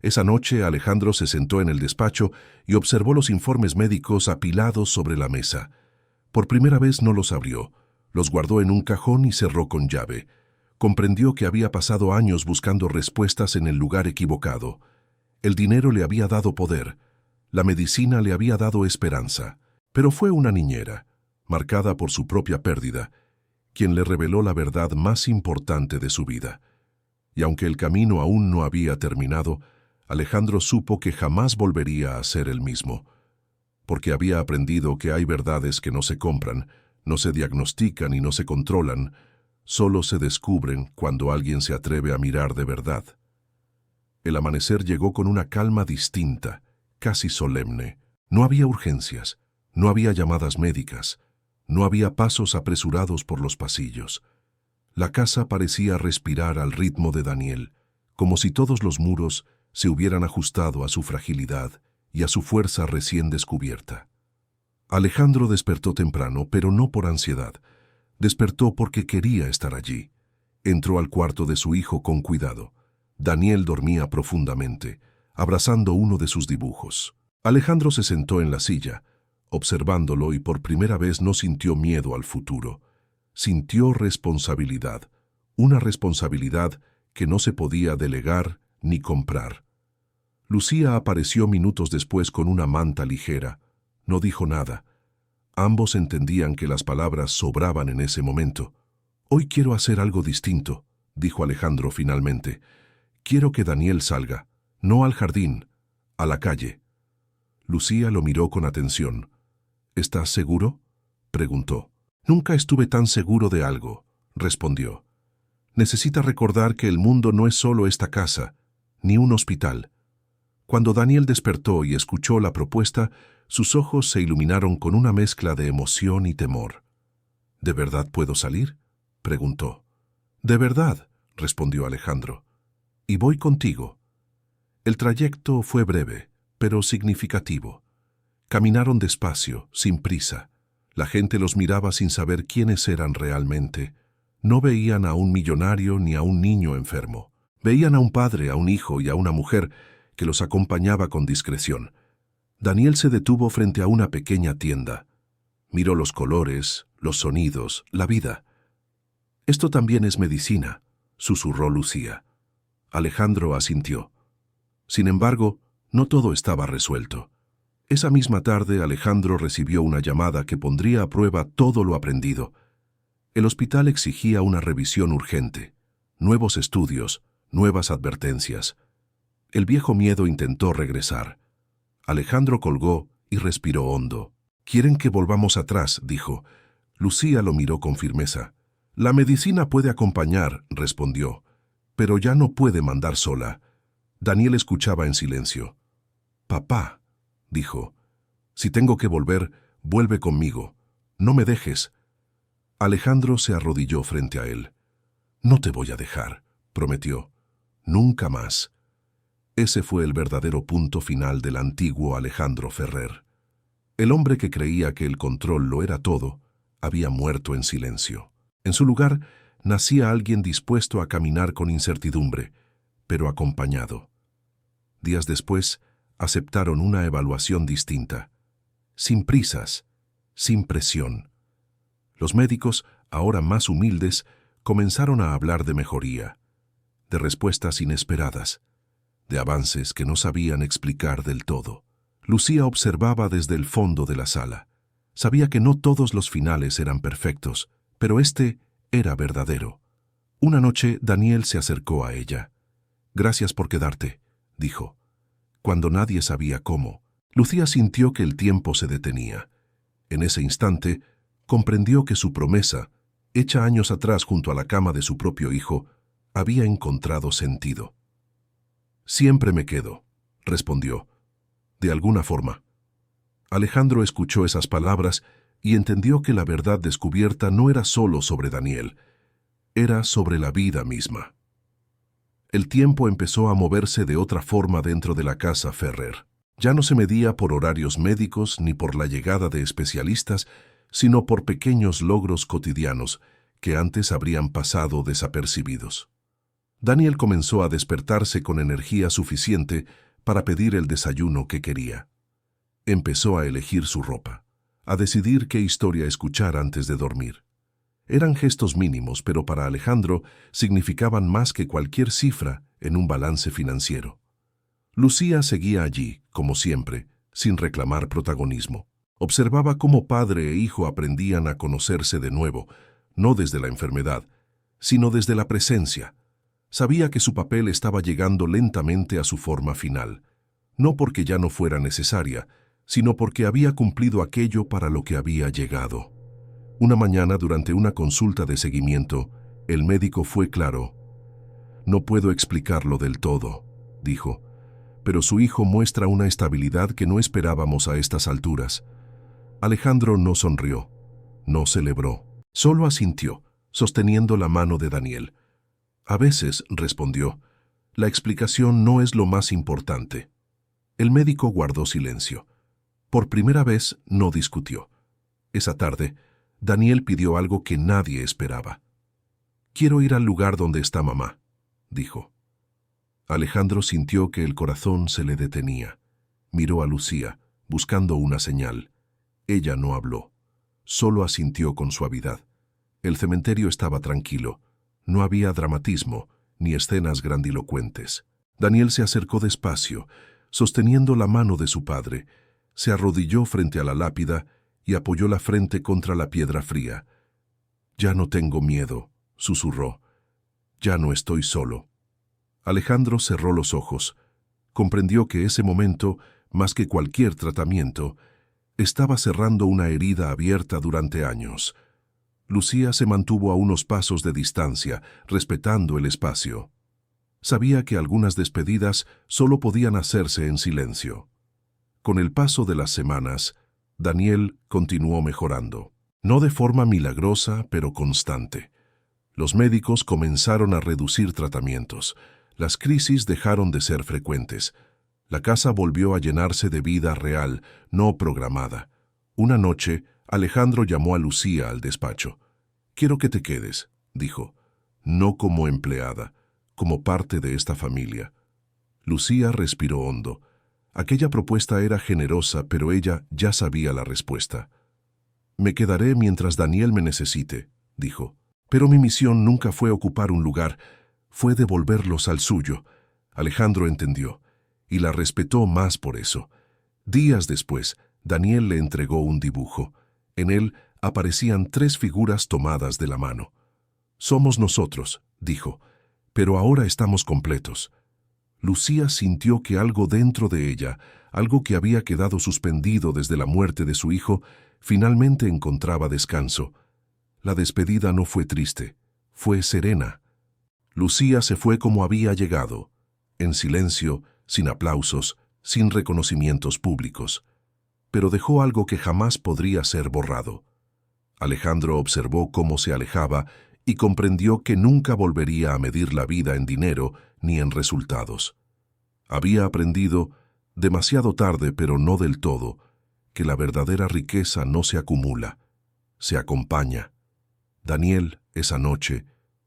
Esa noche Alejandro se sentó en el despacho y observó los informes médicos apilados sobre la mesa. Por primera vez no los abrió, los guardó en un cajón y cerró con llave. Comprendió que había pasado años buscando respuestas en el lugar equivocado. El dinero le había dado poder, la medicina le había dado esperanza, pero fue una niñera, marcada por su propia pérdida, quien le reveló la verdad más importante de su vida. Y aunque el camino aún no había terminado, Alejandro supo que jamás volvería a ser el mismo, porque había aprendido que hay verdades que no se compran, no se diagnostican y no se controlan, solo se descubren cuando alguien se atreve a mirar de verdad. El amanecer llegó con una calma distinta, casi solemne. No había urgencias, no había llamadas médicas, no había pasos apresurados por los pasillos. La casa parecía respirar al ritmo de Daniel, como si todos los muros se hubieran ajustado a su fragilidad y a su fuerza recién descubierta. Alejandro despertó temprano, pero no por ansiedad. Despertó porque quería estar allí. Entró al cuarto de su hijo con cuidado. Daniel dormía profundamente, abrazando uno de sus dibujos. Alejandro se sentó en la silla, observándolo, y por primera vez no sintió miedo al futuro. Sintió responsabilidad, una responsabilidad que no se podía delegar ni comprar. Lucía apareció minutos después con una manta ligera. No dijo nada. Ambos entendían que las palabras sobraban en ese momento. «Hoy quiero hacer algo distinto», dijo Alejandro finalmente. «Quiero que Daniel salga, no al jardín, a la calle». Lucía lo miró con atención. «¿Estás seguro?», preguntó. «Nunca estuve tan seguro de algo», respondió. «Necesita recordar que el mundo no es solo esta casa, ni un hospital». Cuando Daniel despertó y escuchó la propuesta, sus ojos se iluminaron con una mezcla de emoción y temor. «¿De verdad puedo salir?», preguntó. «De verdad», respondió Alejandro. «Y voy contigo». El trayecto fue breve, pero significativo. Caminaron despacio, sin prisa. La gente los miraba sin saber quiénes eran realmente. No veían a un millonario ni a un niño enfermo. Veían a un padre, a un hijo y a una mujer que los acompañaba con discreción. Daniel se detuvo frente a una pequeña tienda. Miró los colores, los sonidos, la vida. «Esto también es medicina», susurró Lucía. Alejandro asintió. Sin embargo, no todo estaba resuelto. Esa misma tarde Alejandro recibió una llamada que pondría a prueba todo lo aprendido. El hospital exigía una revisión urgente, nuevos estudios, nuevas advertencias. El viejo miedo intentó regresar. Alejandro colgó y respiró hondo. «¿Quieren que volvamos atrás?», dijo. Lucía lo miró con firmeza. «La medicina puede acompañar», respondió, «pero ya no puede mandar sola». Daniel escuchaba en silencio. «Papá», dijo, «si tengo que volver, vuelve conmigo. No me dejes». Alejandro se arrodilló frente a él. «No te voy a dejar», prometió. «Nunca más». Ese fue el verdadero punto final del antiguo Alejandro Ferrer. El hombre que creía que el control lo era todo, había muerto en silencio. En su lugar, nacía alguien dispuesto a caminar con incertidumbre, pero acompañado. Días después, aceptaron una evaluación distinta. Sin prisas, sin presión. Los médicos, ahora más humildes, comenzaron a hablar de mejoría, de respuestas inesperadas, de avances que no sabían explicar del todo. Lucía observaba desde el fondo de la sala. Sabía que no todos los finales eran perfectos, pero este era verdadero. Una noche Daniel se acercó a ella. «Gracias por quedarte», dijo. Cuando nadie sabía cómo, Lucía sintió que el tiempo se detenía. En ese instante, comprendió que su promesa, hecha años atrás junto a la cama de su propio hijo, había encontrado sentido. «Siempre me quedo», respondió, de alguna forma. Alejandro escuchó esas palabras y entendió que la verdad descubierta no era solo sobre Daniel, era sobre la vida misma. El tiempo empezó a moverse de otra forma dentro de la casa Ferrer. Ya no se medía por horarios médicos ni por la llegada de especialistas, sino por pequeños logros cotidianos que antes habrían pasado desapercibidos. Daniel comenzó a despertarse con energía suficiente para pedir el desayuno que quería. Empezó a elegir su ropa, a decidir qué historia escuchar antes de dormir. Eran gestos mínimos, pero para Alejandro significaban más que cualquier cifra en un balance financiero. Lucía seguía allí, como siempre, sin reclamar protagonismo. Observaba cómo padre e hijo aprendían a conocerse de nuevo, no desde la enfermedad, sino desde la presencia. Sabía que su papel estaba llegando lentamente a su forma final, no porque ya no fuera necesaria, sino porque había cumplido aquello para lo que había llegado. Una mañana, durante una consulta de seguimiento, el médico fue claro. «No puedo explicarlo del todo», dijo, «pero su hijo muestra una estabilidad que no esperábamos a estas alturas». Alejandro no sonrió, no celebró, solo asintió, sosteniendo la mano de Daniel. «A veces», respondió, «la explicación no es lo más importante». El médico guardó silencio. Por primera vez no discutió. Esa tarde, Daniel pidió algo que nadie esperaba. «Quiero ir al lugar donde está mamá», dijo. Alejandro sintió que el corazón se le detenía. Miró a Lucía, buscando una señal. Ella no habló, solo asintió con suavidad. El cementerio estaba tranquilo. No había dramatismo, ni escenas grandilocuentes. Daniel se acercó despacio, sosteniendo la mano de su padre. Se arrodilló frente a la lápida y apoyó la frente contra la piedra fría. «Ya no tengo miedo», susurró. «Ya no estoy solo». Alejandro cerró los ojos. Comprendió que ese momento, más que cualquier tratamiento, estaba cerrando una herida abierta durante años. Lucía se mantuvo a unos pasos de distancia, respetando el espacio. Sabía que algunas despedidas solo podían hacerse en silencio. Con el paso de las semanas, Daniel continuó mejorando. No de forma milagrosa, pero constante. Los médicos comenzaron a reducir tratamientos. Las crisis dejaron de ser frecuentes. La casa volvió a llenarse de vida real, no programada. Una noche, Alejandro llamó a Lucía al despacho. «Quiero que te quedes», dijo. «No como empleada, como parte de esta familia». Lucía respiró hondo. Aquella propuesta era generosa, pero ella ya sabía la respuesta. «Me quedaré mientras Daniel me necesite», dijo. «Pero mi misión nunca fue ocupar un lugar, fue devolverlos al suyo». Alejandro entendió, y la respetó más por eso. Días después, Daniel le entregó un dibujo. En él aparecían 3 figuras tomadas de la mano. «Somos nosotros», dijo, «pero ahora estamos completos». Lucía sintió que algo dentro de ella, algo que había quedado suspendido desde la muerte de su hijo, finalmente encontraba descanso. La despedida no fue triste, fue serena. Lucía se fue como había llegado, en silencio, sin aplausos, sin reconocimientos públicos. Pero dejó algo que jamás podría ser borrado. Alejandro observó cómo se alejaba y comprendió que nunca volvería a medir la vida en dinero ni en resultados. Había aprendido, demasiado tarde pero no del todo, que la verdadera riqueza no se acumula, se acompaña. Daniel, esa noche,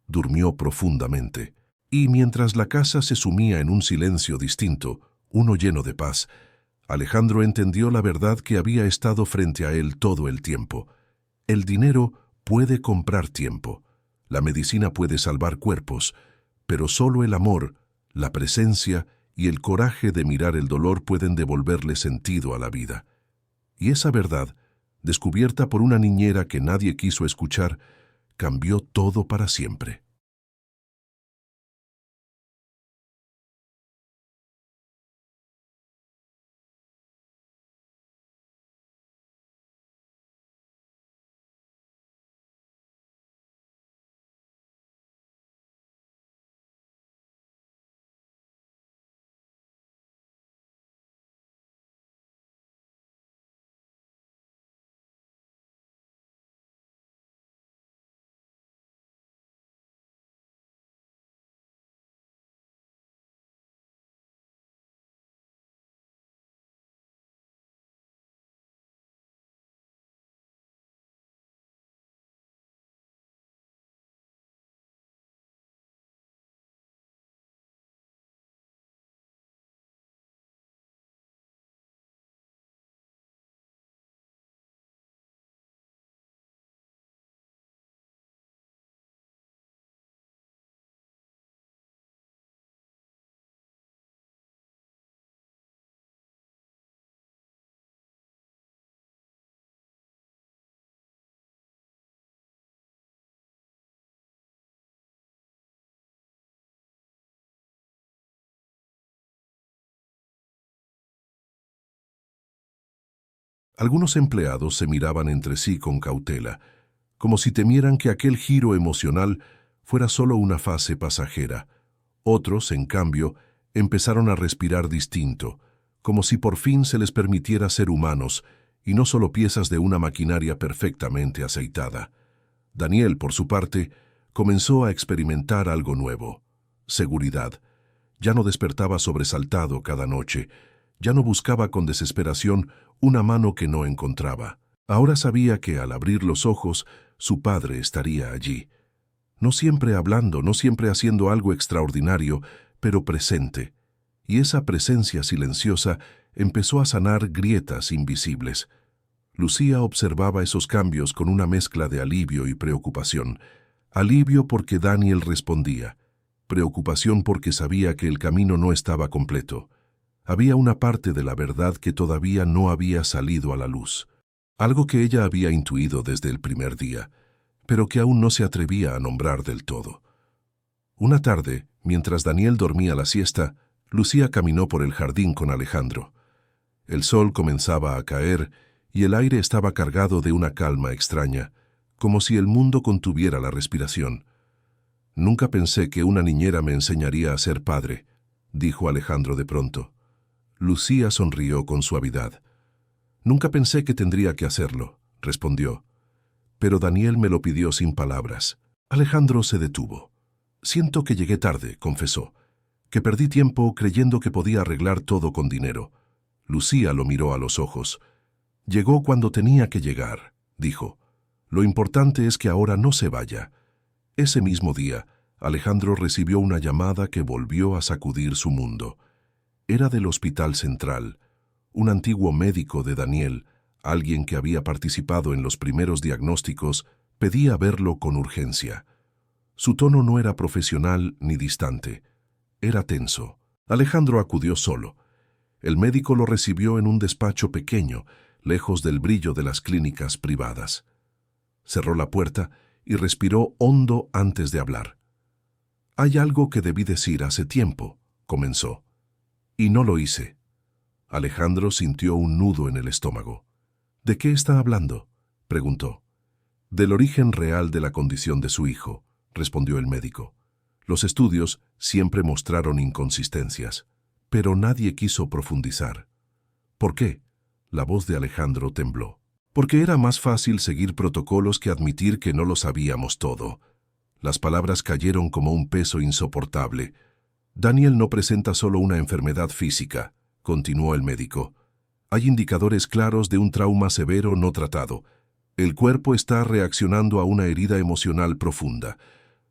durmió profundamente, y mientras la casa se sumía en un silencio distinto, uno lleno de paz, Alejandro entendió la verdad que había estado frente a él todo el tiempo. El dinero puede comprar tiempo, la medicina puede salvar cuerpos, pero solo el amor, la presencia y el coraje de mirar el dolor pueden devolverle sentido a la vida. Y esa verdad, descubierta por una niñera que nadie quiso escuchar, cambió todo para siempre. Algunos empleados se miraban entre sí con cautela, como si temieran que aquel giro emocional fuera solo una fase pasajera. Otros, en cambio, empezaron a respirar distinto, como si por fin se les permitiera ser humanos y no solo piezas de una maquinaria perfectamente aceitada. Daniel, por su parte, comenzó a experimentar algo nuevo: seguridad. Ya no despertaba sobresaltado cada noche, ya no buscaba con desesperación una mano que no encontraba. Ahora sabía que al abrir los ojos, su padre estaría allí. No siempre hablando, no siempre haciendo algo extraordinario, pero presente. Y esa presencia silenciosa empezó a sanar grietas invisibles. Lucía observaba esos cambios con una mezcla de alivio y preocupación. Alivio porque Daniel respondía. Preocupación porque sabía que el camino no estaba completo. Había una parte de la verdad que todavía no había salido a la luz. Algo que ella había intuido desde el primer día, pero que aún no se atrevía a nombrar del todo. Una tarde, mientras Daniel dormía la siesta, Lucía caminó por el jardín con Alejandro. El sol comenzaba a caer y el aire estaba cargado de una calma extraña, como si el mundo contuviera la respiración. «Nunca pensé que una niñera me enseñaría a ser padre», dijo Alejandro de pronto. Lucía sonrió con suavidad. «Nunca pensé que tendría que hacerlo», respondió. «Pero Daniel me lo pidió sin palabras». Alejandro se detuvo. «Siento que llegué tarde», confesó, «que perdí tiempo creyendo que podía arreglar todo con dinero». Lucía lo miró a los ojos. «Llegó cuando tenía que llegar», dijo. «Lo importante es que ahora no se vaya». Ese mismo día, Alejandro recibió una llamada que volvió a sacudir su mundo. Era del Hospital Central. Un antiguo médico de Daniel, alguien que había participado en los primeros diagnósticos, pedía verlo con urgencia. Su tono no era profesional ni distante. Era tenso. Alejandro acudió solo. El médico lo recibió en un despacho pequeño, lejos del brillo de las clínicas privadas. Cerró la puerta y respiró hondo antes de hablar. «Hay algo que debí decir hace tiempo», comenzó. «Y no lo hice». Alejandro sintió un nudo en el estómago. «¿De qué está hablando?», preguntó. «Del origen real de la condición de su hijo», respondió el médico. «Los estudios siempre mostraron inconsistencias, pero nadie quiso profundizar». «¿Por qué?», la voz de Alejandro tembló. «Porque era más fácil seguir protocolos que admitir que no lo sabíamos todo». Las palabras cayeron como un peso insoportable. «Daniel no presenta solo una enfermedad física», continuó el médico. «Hay indicadores claros de un trauma severo no tratado. El cuerpo está reaccionando a una herida emocional profunda».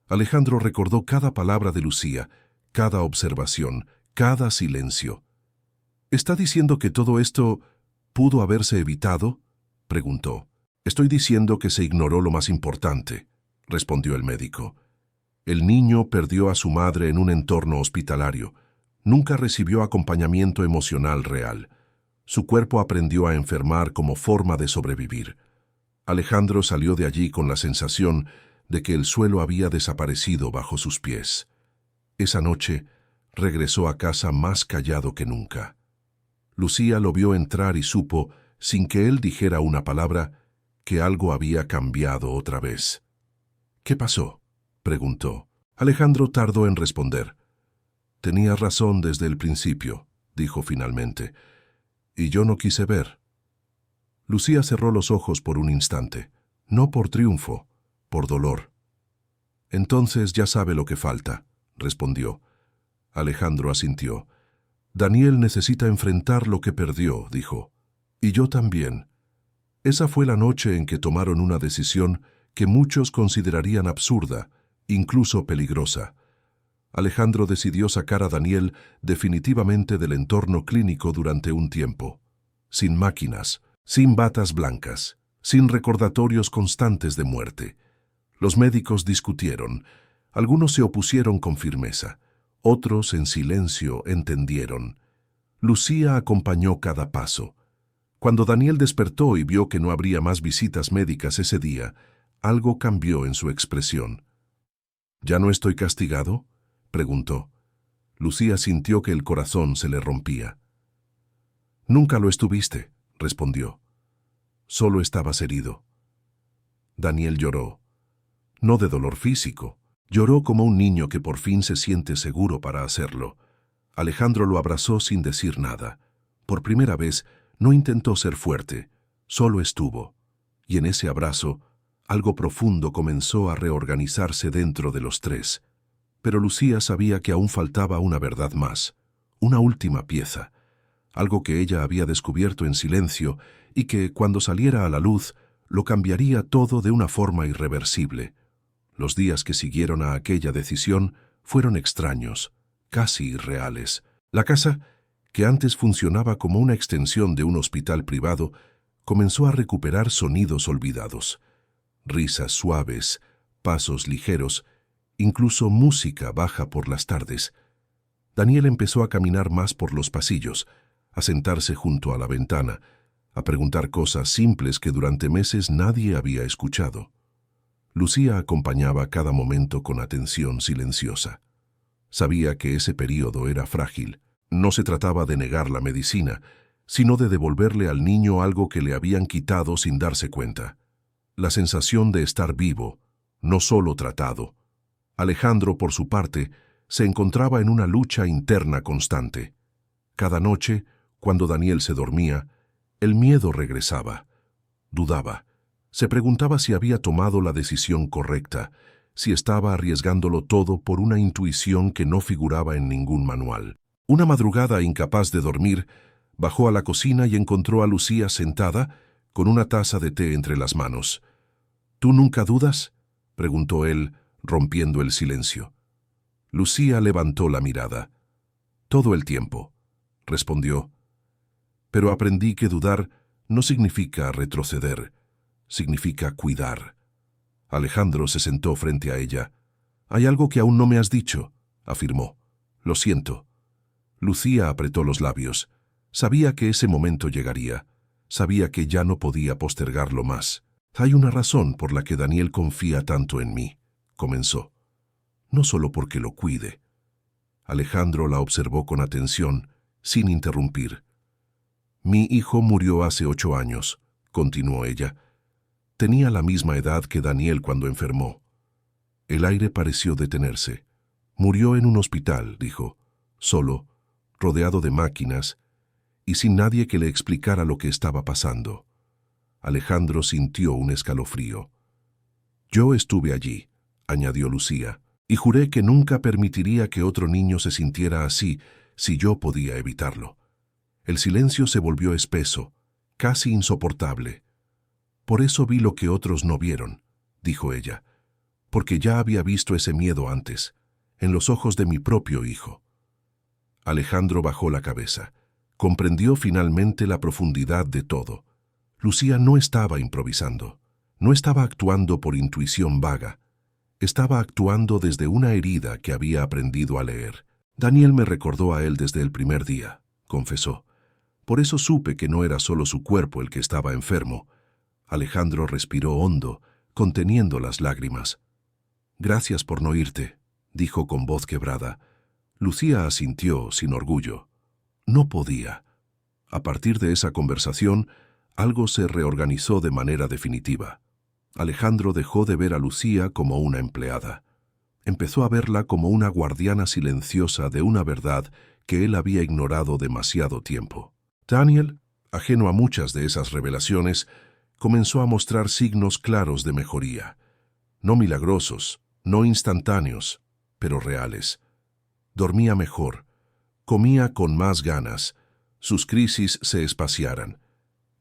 Alejandro recordó cada palabra de Lucía, cada observación, cada silencio. «¿Está diciendo que todo esto pudo haberse evitado?», preguntó. «Estoy diciendo que se ignoró lo más importante», respondió el médico. «El niño perdió a su madre en un entorno hospitalario. Nunca recibió acompañamiento emocional real. Su cuerpo aprendió a enfermar como forma de sobrevivir». Alejandro salió de allí con la sensación de que el suelo había desaparecido bajo sus pies. Esa noche regresó a casa más callado que nunca. Lucía lo vio entrar y supo, sin que él dijera una palabra, que algo había cambiado otra vez. «¿Qué pasó?», preguntó. Alejandro tardó en responder. «Tenía razón desde el principio», dijo finalmente, «y yo no quise ver». Lucía cerró los ojos por un instante, no por triunfo, por dolor. «Entonces ya sabe lo que falta», respondió. Alejandro asintió. «Daniel necesita enfrentar lo que perdió», dijo. «Y yo también». Esa fue la noche en que tomaron una decisión que muchos considerarían absurda, incluso peligrosa. Alejandro decidió sacar a Daniel definitivamente del entorno clínico durante un tiempo. Sin máquinas, sin batas blancas, sin recordatorios constantes de muerte. Los médicos discutieron. Algunos se opusieron con firmeza. Otros, en silencio, entendieron. Lucía acompañó cada paso. Cuando Daniel despertó y vio que no habría más visitas médicas ese día, algo cambió en su expresión. «¿Ya no estoy castigado?», preguntó. Lucía sintió que el corazón se le rompía. «Nunca lo estuviste», respondió. Solo estabas herido. Daniel lloró. No de dolor físico. Lloró como un niño que por fin se siente seguro para hacerlo. Alejandro lo abrazó sin decir nada. Por primera vez, no intentó ser fuerte, solo estuvo. Y en ese abrazo, algo profundo comenzó a reorganizarse dentro de los tres. Pero Lucía sabía que aún faltaba una verdad más, una última pieza, algo que ella había descubierto en silencio y que, cuando saliera a la luz, lo cambiaría todo de una forma irreversible. Los días que siguieron a aquella decisión fueron extraños, casi irreales. La casa, que antes funcionaba como una extensión de un hospital privado, comenzó a recuperar sonidos olvidados. Risas suaves, pasos ligeros, incluso música baja por las tardes. Daniel empezó a caminar más por los pasillos, a sentarse junto a la ventana, a preguntar cosas simples que durante meses nadie había escuchado. Lucía acompañaba cada momento con atención silenciosa. Sabía que ese período era frágil. No se trataba de negar la medicina, sino de devolverle al niño algo que le habían quitado sin darse cuenta. La sensación de estar vivo, no solo tratado. Alejandro, por su parte, se encontraba en una lucha interna constante. Cada noche, cuando Daniel se dormía, el miedo regresaba. Dudaba. Se preguntaba si había tomado la decisión correcta, si estaba arriesgándolo todo por una intuición que no figuraba en ningún manual. Una madrugada, incapaz de dormir, bajó a la cocina y encontró a Lucía sentada, con una taza de té entre las manos. ¿Tú nunca dudas?, preguntó él, rompiendo el silencio. Lucía levantó la mirada. Todo el tiempo, respondió. Pero aprendí que dudar no significa retroceder, significa cuidar. Alejandro se sentó frente a ella. «Hay algo que aún no me has dicho», afirmó. «Lo siento». Lucía apretó los labios. Sabía que ese momento llegaría. Sabía que ya no podía postergarlo más. «Hay una razón por la que Daniel confía tanto en mí», comenzó. «No solo porque lo cuide». Alejandro la observó con atención, sin interrumpir. «Mi hijo murió hace 8 años», continuó ella. Tenía la misma edad que Daniel cuando enfermó. El aire pareció detenerse. Murió en un hospital, dijo, solo, rodeado de máquinas, y sin nadie que le explicara lo que estaba pasando. Alejandro sintió un escalofrío. «Yo estuve allí», añadió Lucía, «y juré que nunca permitiría que otro niño se sintiera así si yo podía evitarlo». El silencio se volvió espeso, casi insoportable. «Por eso vi lo que otros no vieron», dijo ella, «porque ya había visto ese miedo antes, en los ojos de mi propio hijo». Alejandro bajó la cabeza. Comprendió finalmente la profundidad de todo. Lucía no estaba improvisando, no estaba actuando por intuición vaga. Estaba actuando desde una herida que había aprendido a leer. «Daniel me recordó a él desde el primer día», confesó. «Por eso supe que no era solo su cuerpo el que estaba enfermo». Alejandro respiró hondo, conteniendo las lágrimas. «Gracias por no irte», dijo con voz quebrada. Lucía asintió sin orgullo. No podía. A partir de esa conversación, algo se reorganizó de manera definitiva. Alejandro dejó de ver a Lucía como una empleada. Empezó a verla como una guardiana silenciosa de una verdad que él había ignorado demasiado tiempo. Daniel, ajeno a muchas de esas revelaciones, comenzó a mostrar signos claros de mejoría. No milagrosos, no instantáneos, pero reales. Dormía mejor, comía con más ganas, sus crisis se espaciaran.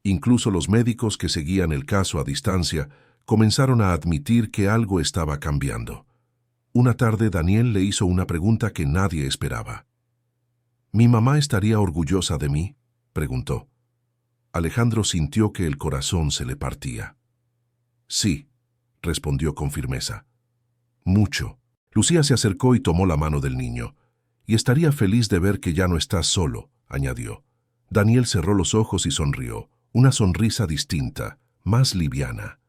Incluso los médicos que seguían el caso a distancia comenzaron a admitir que algo estaba cambiando. Una tarde Daniel le hizo una pregunta que nadie esperaba. «¿Mi mamá estaría orgullosa de mí?», preguntó. Alejandro sintió que el corazón se le partía. «Sí», respondió con firmeza. «Mucho». Lucía se acercó y tomó la mano del niño. «Y estaría feliz de ver que ya no estás solo», añadió. Daniel cerró los ojos y sonrió, una sonrisa distinta, más liviana.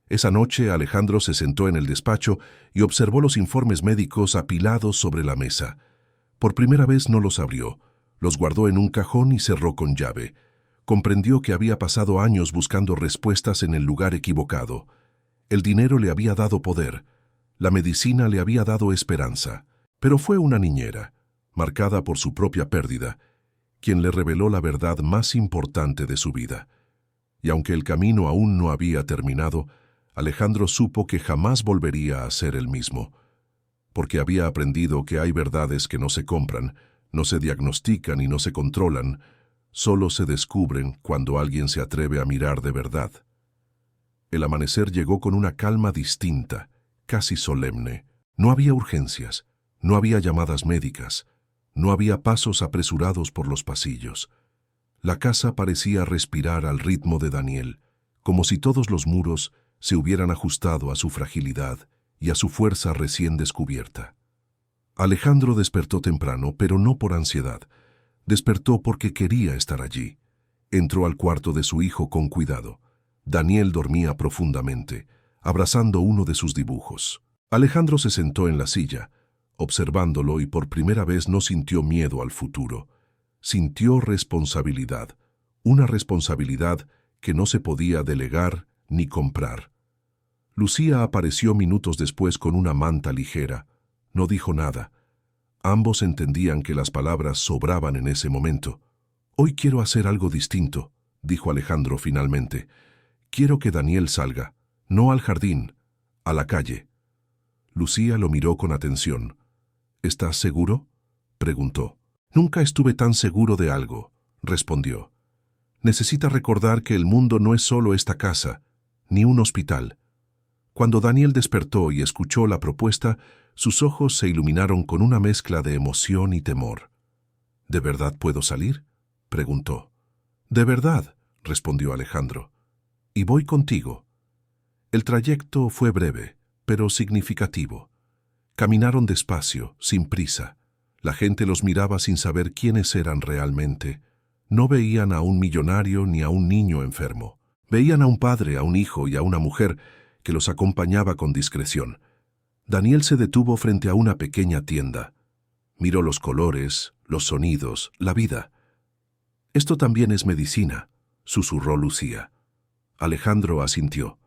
Esa noche Alejandro se sentó en el despacho y observó los informes médicos apilados sobre la mesa. Por primera vez no los abrió, los guardó en un cajón y cerró con llave. Comprendió que había pasado años buscando respuestas en el lugar equivocado. El dinero le había dado poder, la medicina le había dado esperanza, pero fue una niñera, marcada por su propia pérdida, quien le reveló la verdad más importante de su vida. Y aunque el camino aún no había terminado, Alejandro supo que jamás volvería a ser el mismo, porque había aprendido que hay verdades que no se compran, no se diagnostican y no se controlan, solo se descubren cuando alguien se atreve a mirar de verdad. El amanecer llegó con una calma distinta, casi solemne. No había urgencias, no había llamadas médicas, no había pasos apresurados por los pasillos. La casa parecía respirar al ritmo de Daniel, como si todos los muros se hubieran ajustado a su fragilidad y a su fuerza recién descubierta. Alejandro despertó temprano, pero no por ansiedad. Despertó porque quería estar allí. Entró al cuarto de su hijo con cuidado. Daniel dormía profundamente, abrazando uno de sus dibujos. Alejandro se sentó en la silla, observándolo, y por primera vez no sintió miedo al futuro. Sintió responsabilidad, una responsabilidad que no se podía delegar ni comprar. Lucía apareció minutos después con una manta ligera. No dijo nada. Ambos entendían que las palabras sobraban en ese momento. «Hoy quiero hacer algo distinto», dijo Alejandro finalmente. «Quiero que Daniel salga, no al jardín, a la calle». Lucía lo miró con atención. «¿Estás seguro?», preguntó. «Nunca estuve tan seguro de algo», respondió. «Necesita recordar que el mundo no es solo esta casa, ni un hospital». Cuando Daniel despertó y escuchó la propuesta, sus ojos se iluminaron con una mezcla de emoción y temor. «¿De verdad puedo salir?», preguntó. «De verdad», respondió Alejandro. «Y voy contigo». El trayecto fue breve, pero significativo. Caminaron despacio, sin prisa. La gente los miraba sin saber quiénes eran realmente. No veían a un millonario ni a un niño enfermo. Veían a un padre, a un hijo y a una mujer que los acompañaba con discreción. Daniel se detuvo frente a una pequeña tienda. Miró los colores, los sonidos, la vida. «Esto también es medicina», susurró Lucía. Alejandro asintió.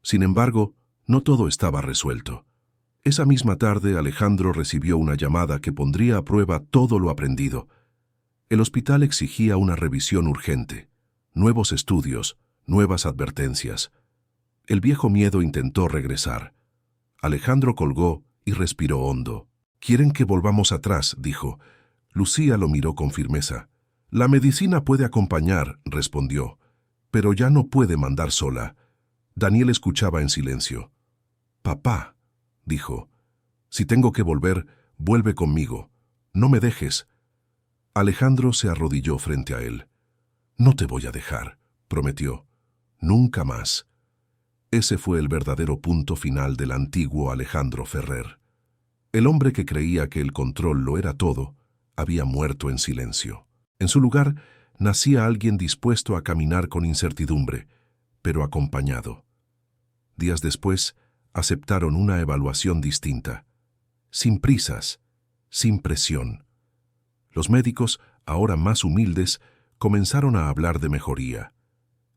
Sin embargo, no todo estaba resuelto. Esa misma tarde, Alejandro recibió una llamada que pondría a prueba todo lo aprendido. El hospital exigía una revisión urgente, nuevos estudios, nuevas advertencias. El viejo miedo intentó regresar. Alejandro colgó y respiró hondo. «Quieren que volvamos atrás», dijo. Lucía lo miró con firmeza. «La medicina puede acompañar», respondió, «pero ya no puede mandar sola». Daniel escuchaba en silencio. «Papá», dijo, «si tengo que volver, vuelve conmigo. No me dejes». Alejandro se arrodilló frente a él. «No te voy a dejar», prometió. «Nunca más». Ese fue el verdadero punto final del antiguo Alejandro Ferrer. El hombre que creía que el control lo era todo, había muerto en silencio. En su lugar, nacía alguien dispuesto a caminar con incertidumbre, pero acompañado. Días después, aceptaron una evaluación distinta. Sin prisas, sin presión. Los médicos, ahora más humildes, comenzaron a hablar de mejoría,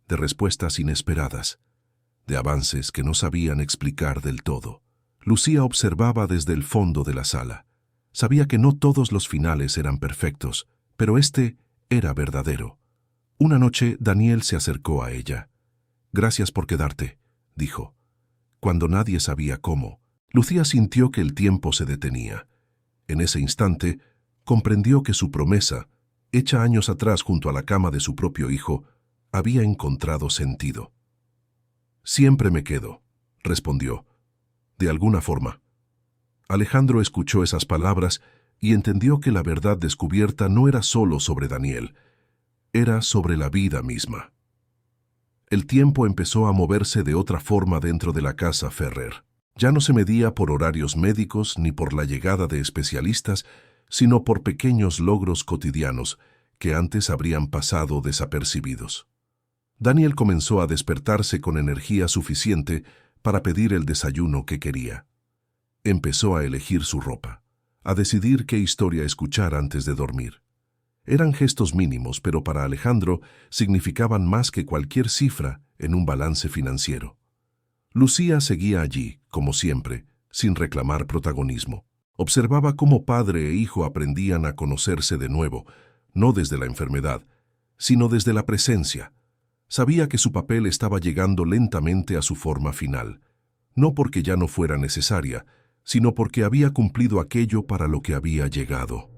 de respuestas inesperadas, de avances que no sabían explicar del todo. Lucía observaba desde el fondo de la sala. Sabía que no todos los finales eran perfectos, pero este era verdadero. Una noche, Daniel se acercó a ella. «Gracias por quedarte», dijo. Cuando nadie sabía cómo, Lucía sintió que el tiempo se detenía. En ese instante, comprendió que su promesa, hecha años atrás junto a la cama de su propio hijo, había encontrado sentido. «Siempre me quedo», respondió, de alguna forma. Alejandro escuchó esas palabras y entendió que la verdad descubierta no era solo sobre Daniel, era sobre la vida misma. El tiempo empezó a moverse de otra forma dentro de la casa Ferrer. Ya no se medía por horarios médicos ni por la llegada de especialistas, sino por pequeños logros cotidianos que antes habrían pasado desapercibidos. Daniel comenzó a despertarse con energía suficiente para pedir el desayuno que quería. Empezó a elegir su ropa, a decidir qué historia escuchar antes de dormir. Eran gestos mínimos, pero para Alejandro significaban más que cualquier cifra en un balance financiero. Lucía seguía allí, como siempre, sin reclamar protagonismo. Observaba cómo padre e hijo aprendían a conocerse de nuevo, no desde la enfermedad, sino desde la presencia. Sabía que su papel estaba llegando lentamente a su forma final, no porque ya no fuera necesaria, sino porque había cumplido aquello para lo que había llegado.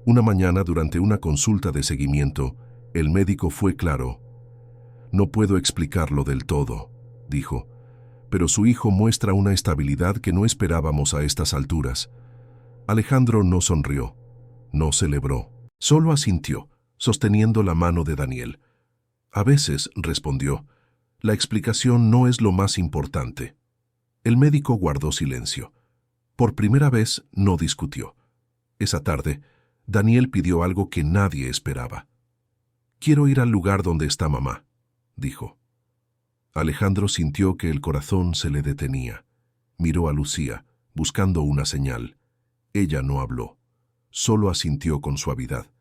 Una mañana, durante una consulta de seguimiento, el médico fue claro. «No puedo explicarlo del todo», dijo, «pero su hijo muestra una estabilidad que no esperábamos a estas alturas». Alejandro no sonrió, no celebró, solo asintió, sosteniendo la mano de Daniel. «A veces», respondió, «la explicación no es lo más importante». El médico guardó silencio. Por primera vez no discutió. Esa tarde, Daniel pidió algo que nadie esperaba. «Quiero ir al lugar donde está mamá», dijo. Alejandro sintió que el corazón se le detenía. Miró a Lucía, buscando una señal. Ella no habló, solo asintió con suavidad.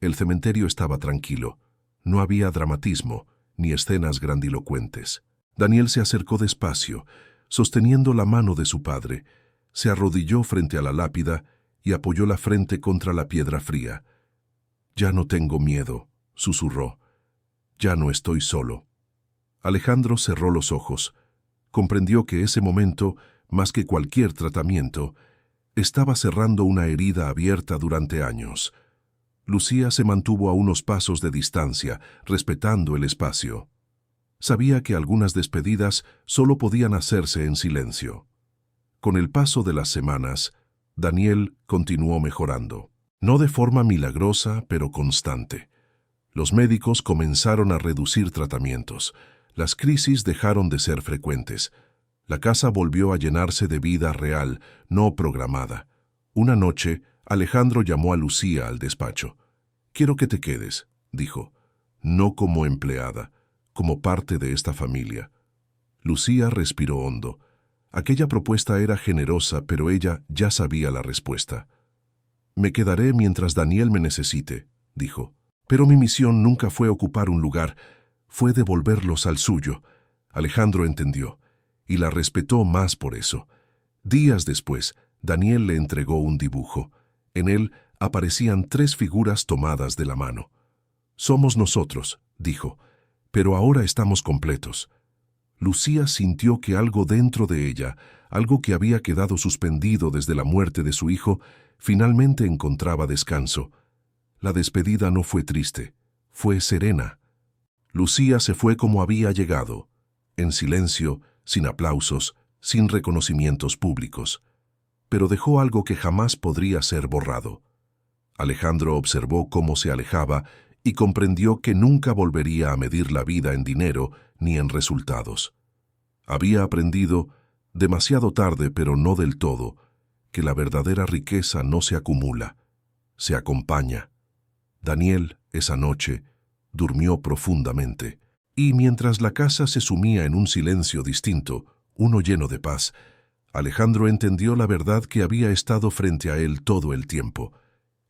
El cementerio estaba tranquilo. No había dramatismo, ni escenas grandilocuentes. Daniel se acercó despacio, sosteniendo la mano de su padre. Se arrodilló frente a la lápida y apoyó la frente contra la piedra fría. «Ya no tengo miedo», susurró. «Ya no estoy solo». Alejandro cerró los ojos. Comprendió que ese momento, más que cualquier tratamiento, estaba cerrando una herida abierta durante años. Lucía se mantuvo a unos pasos de distancia, respetando el espacio. Sabía que algunas despedidas solo podían hacerse en silencio. Con el paso de las semanas, Daniel continuó mejorando. No de forma milagrosa, pero constante. Los médicos comenzaron a reducir tratamientos. Las crisis dejaron de ser frecuentes. La casa volvió a llenarse de vida real, no programada. Una noche, Alejandro llamó a Lucía al despacho. «Quiero que te quedes», dijo. «No como empleada, como parte de esta familia». Lucía respiró hondo. Aquella propuesta era generosa, pero ella ya sabía la respuesta. «Me quedaré mientras Daniel me necesite», dijo. «Pero mi misión nunca fue ocupar un lugar, fue devolverlos al suyo». Alejandro entendió, y la respetó más por eso. Días después, Daniel le entregó un dibujo. En él aparecían 3 figuras tomadas de la mano. «Somos nosotros», dijo, «pero ahora estamos completos». Lucía sintió que algo dentro de ella, algo que había quedado suspendido desde la muerte de su hijo, finalmente encontraba descanso. La despedida no fue triste, fue serena. Lucía se fue como había llegado, en silencio, sin aplausos, sin reconocimientos públicos. Pero dejó algo que jamás podría ser borrado. Alejandro observó cómo se alejaba y comprendió que nunca volvería a medir la vida en dinero ni en resultados. Había aprendido, demasiado tarde pero no del todo, que la verdadera riqueza no se acumula, se acompaña. Daniel, esa noche, durmió profundamente, y mientras la casa se sumía en un silencio distinto, uno lleno de paz, Alejandro entendió la verdad que había estado frente a él todo el tiempo.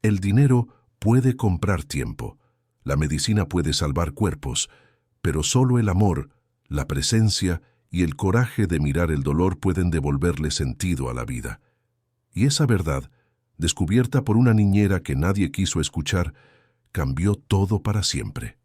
El dinero puede comprar tiempo, la medicina puede salvar cuerpos, pero solo el amor, la presencia y el coraje de mirar el dolor pueden devolverle sentido a la vida. Y esa verdad, descubierta por una niñera que nadie quiso escuchar, cambió todo para siempre.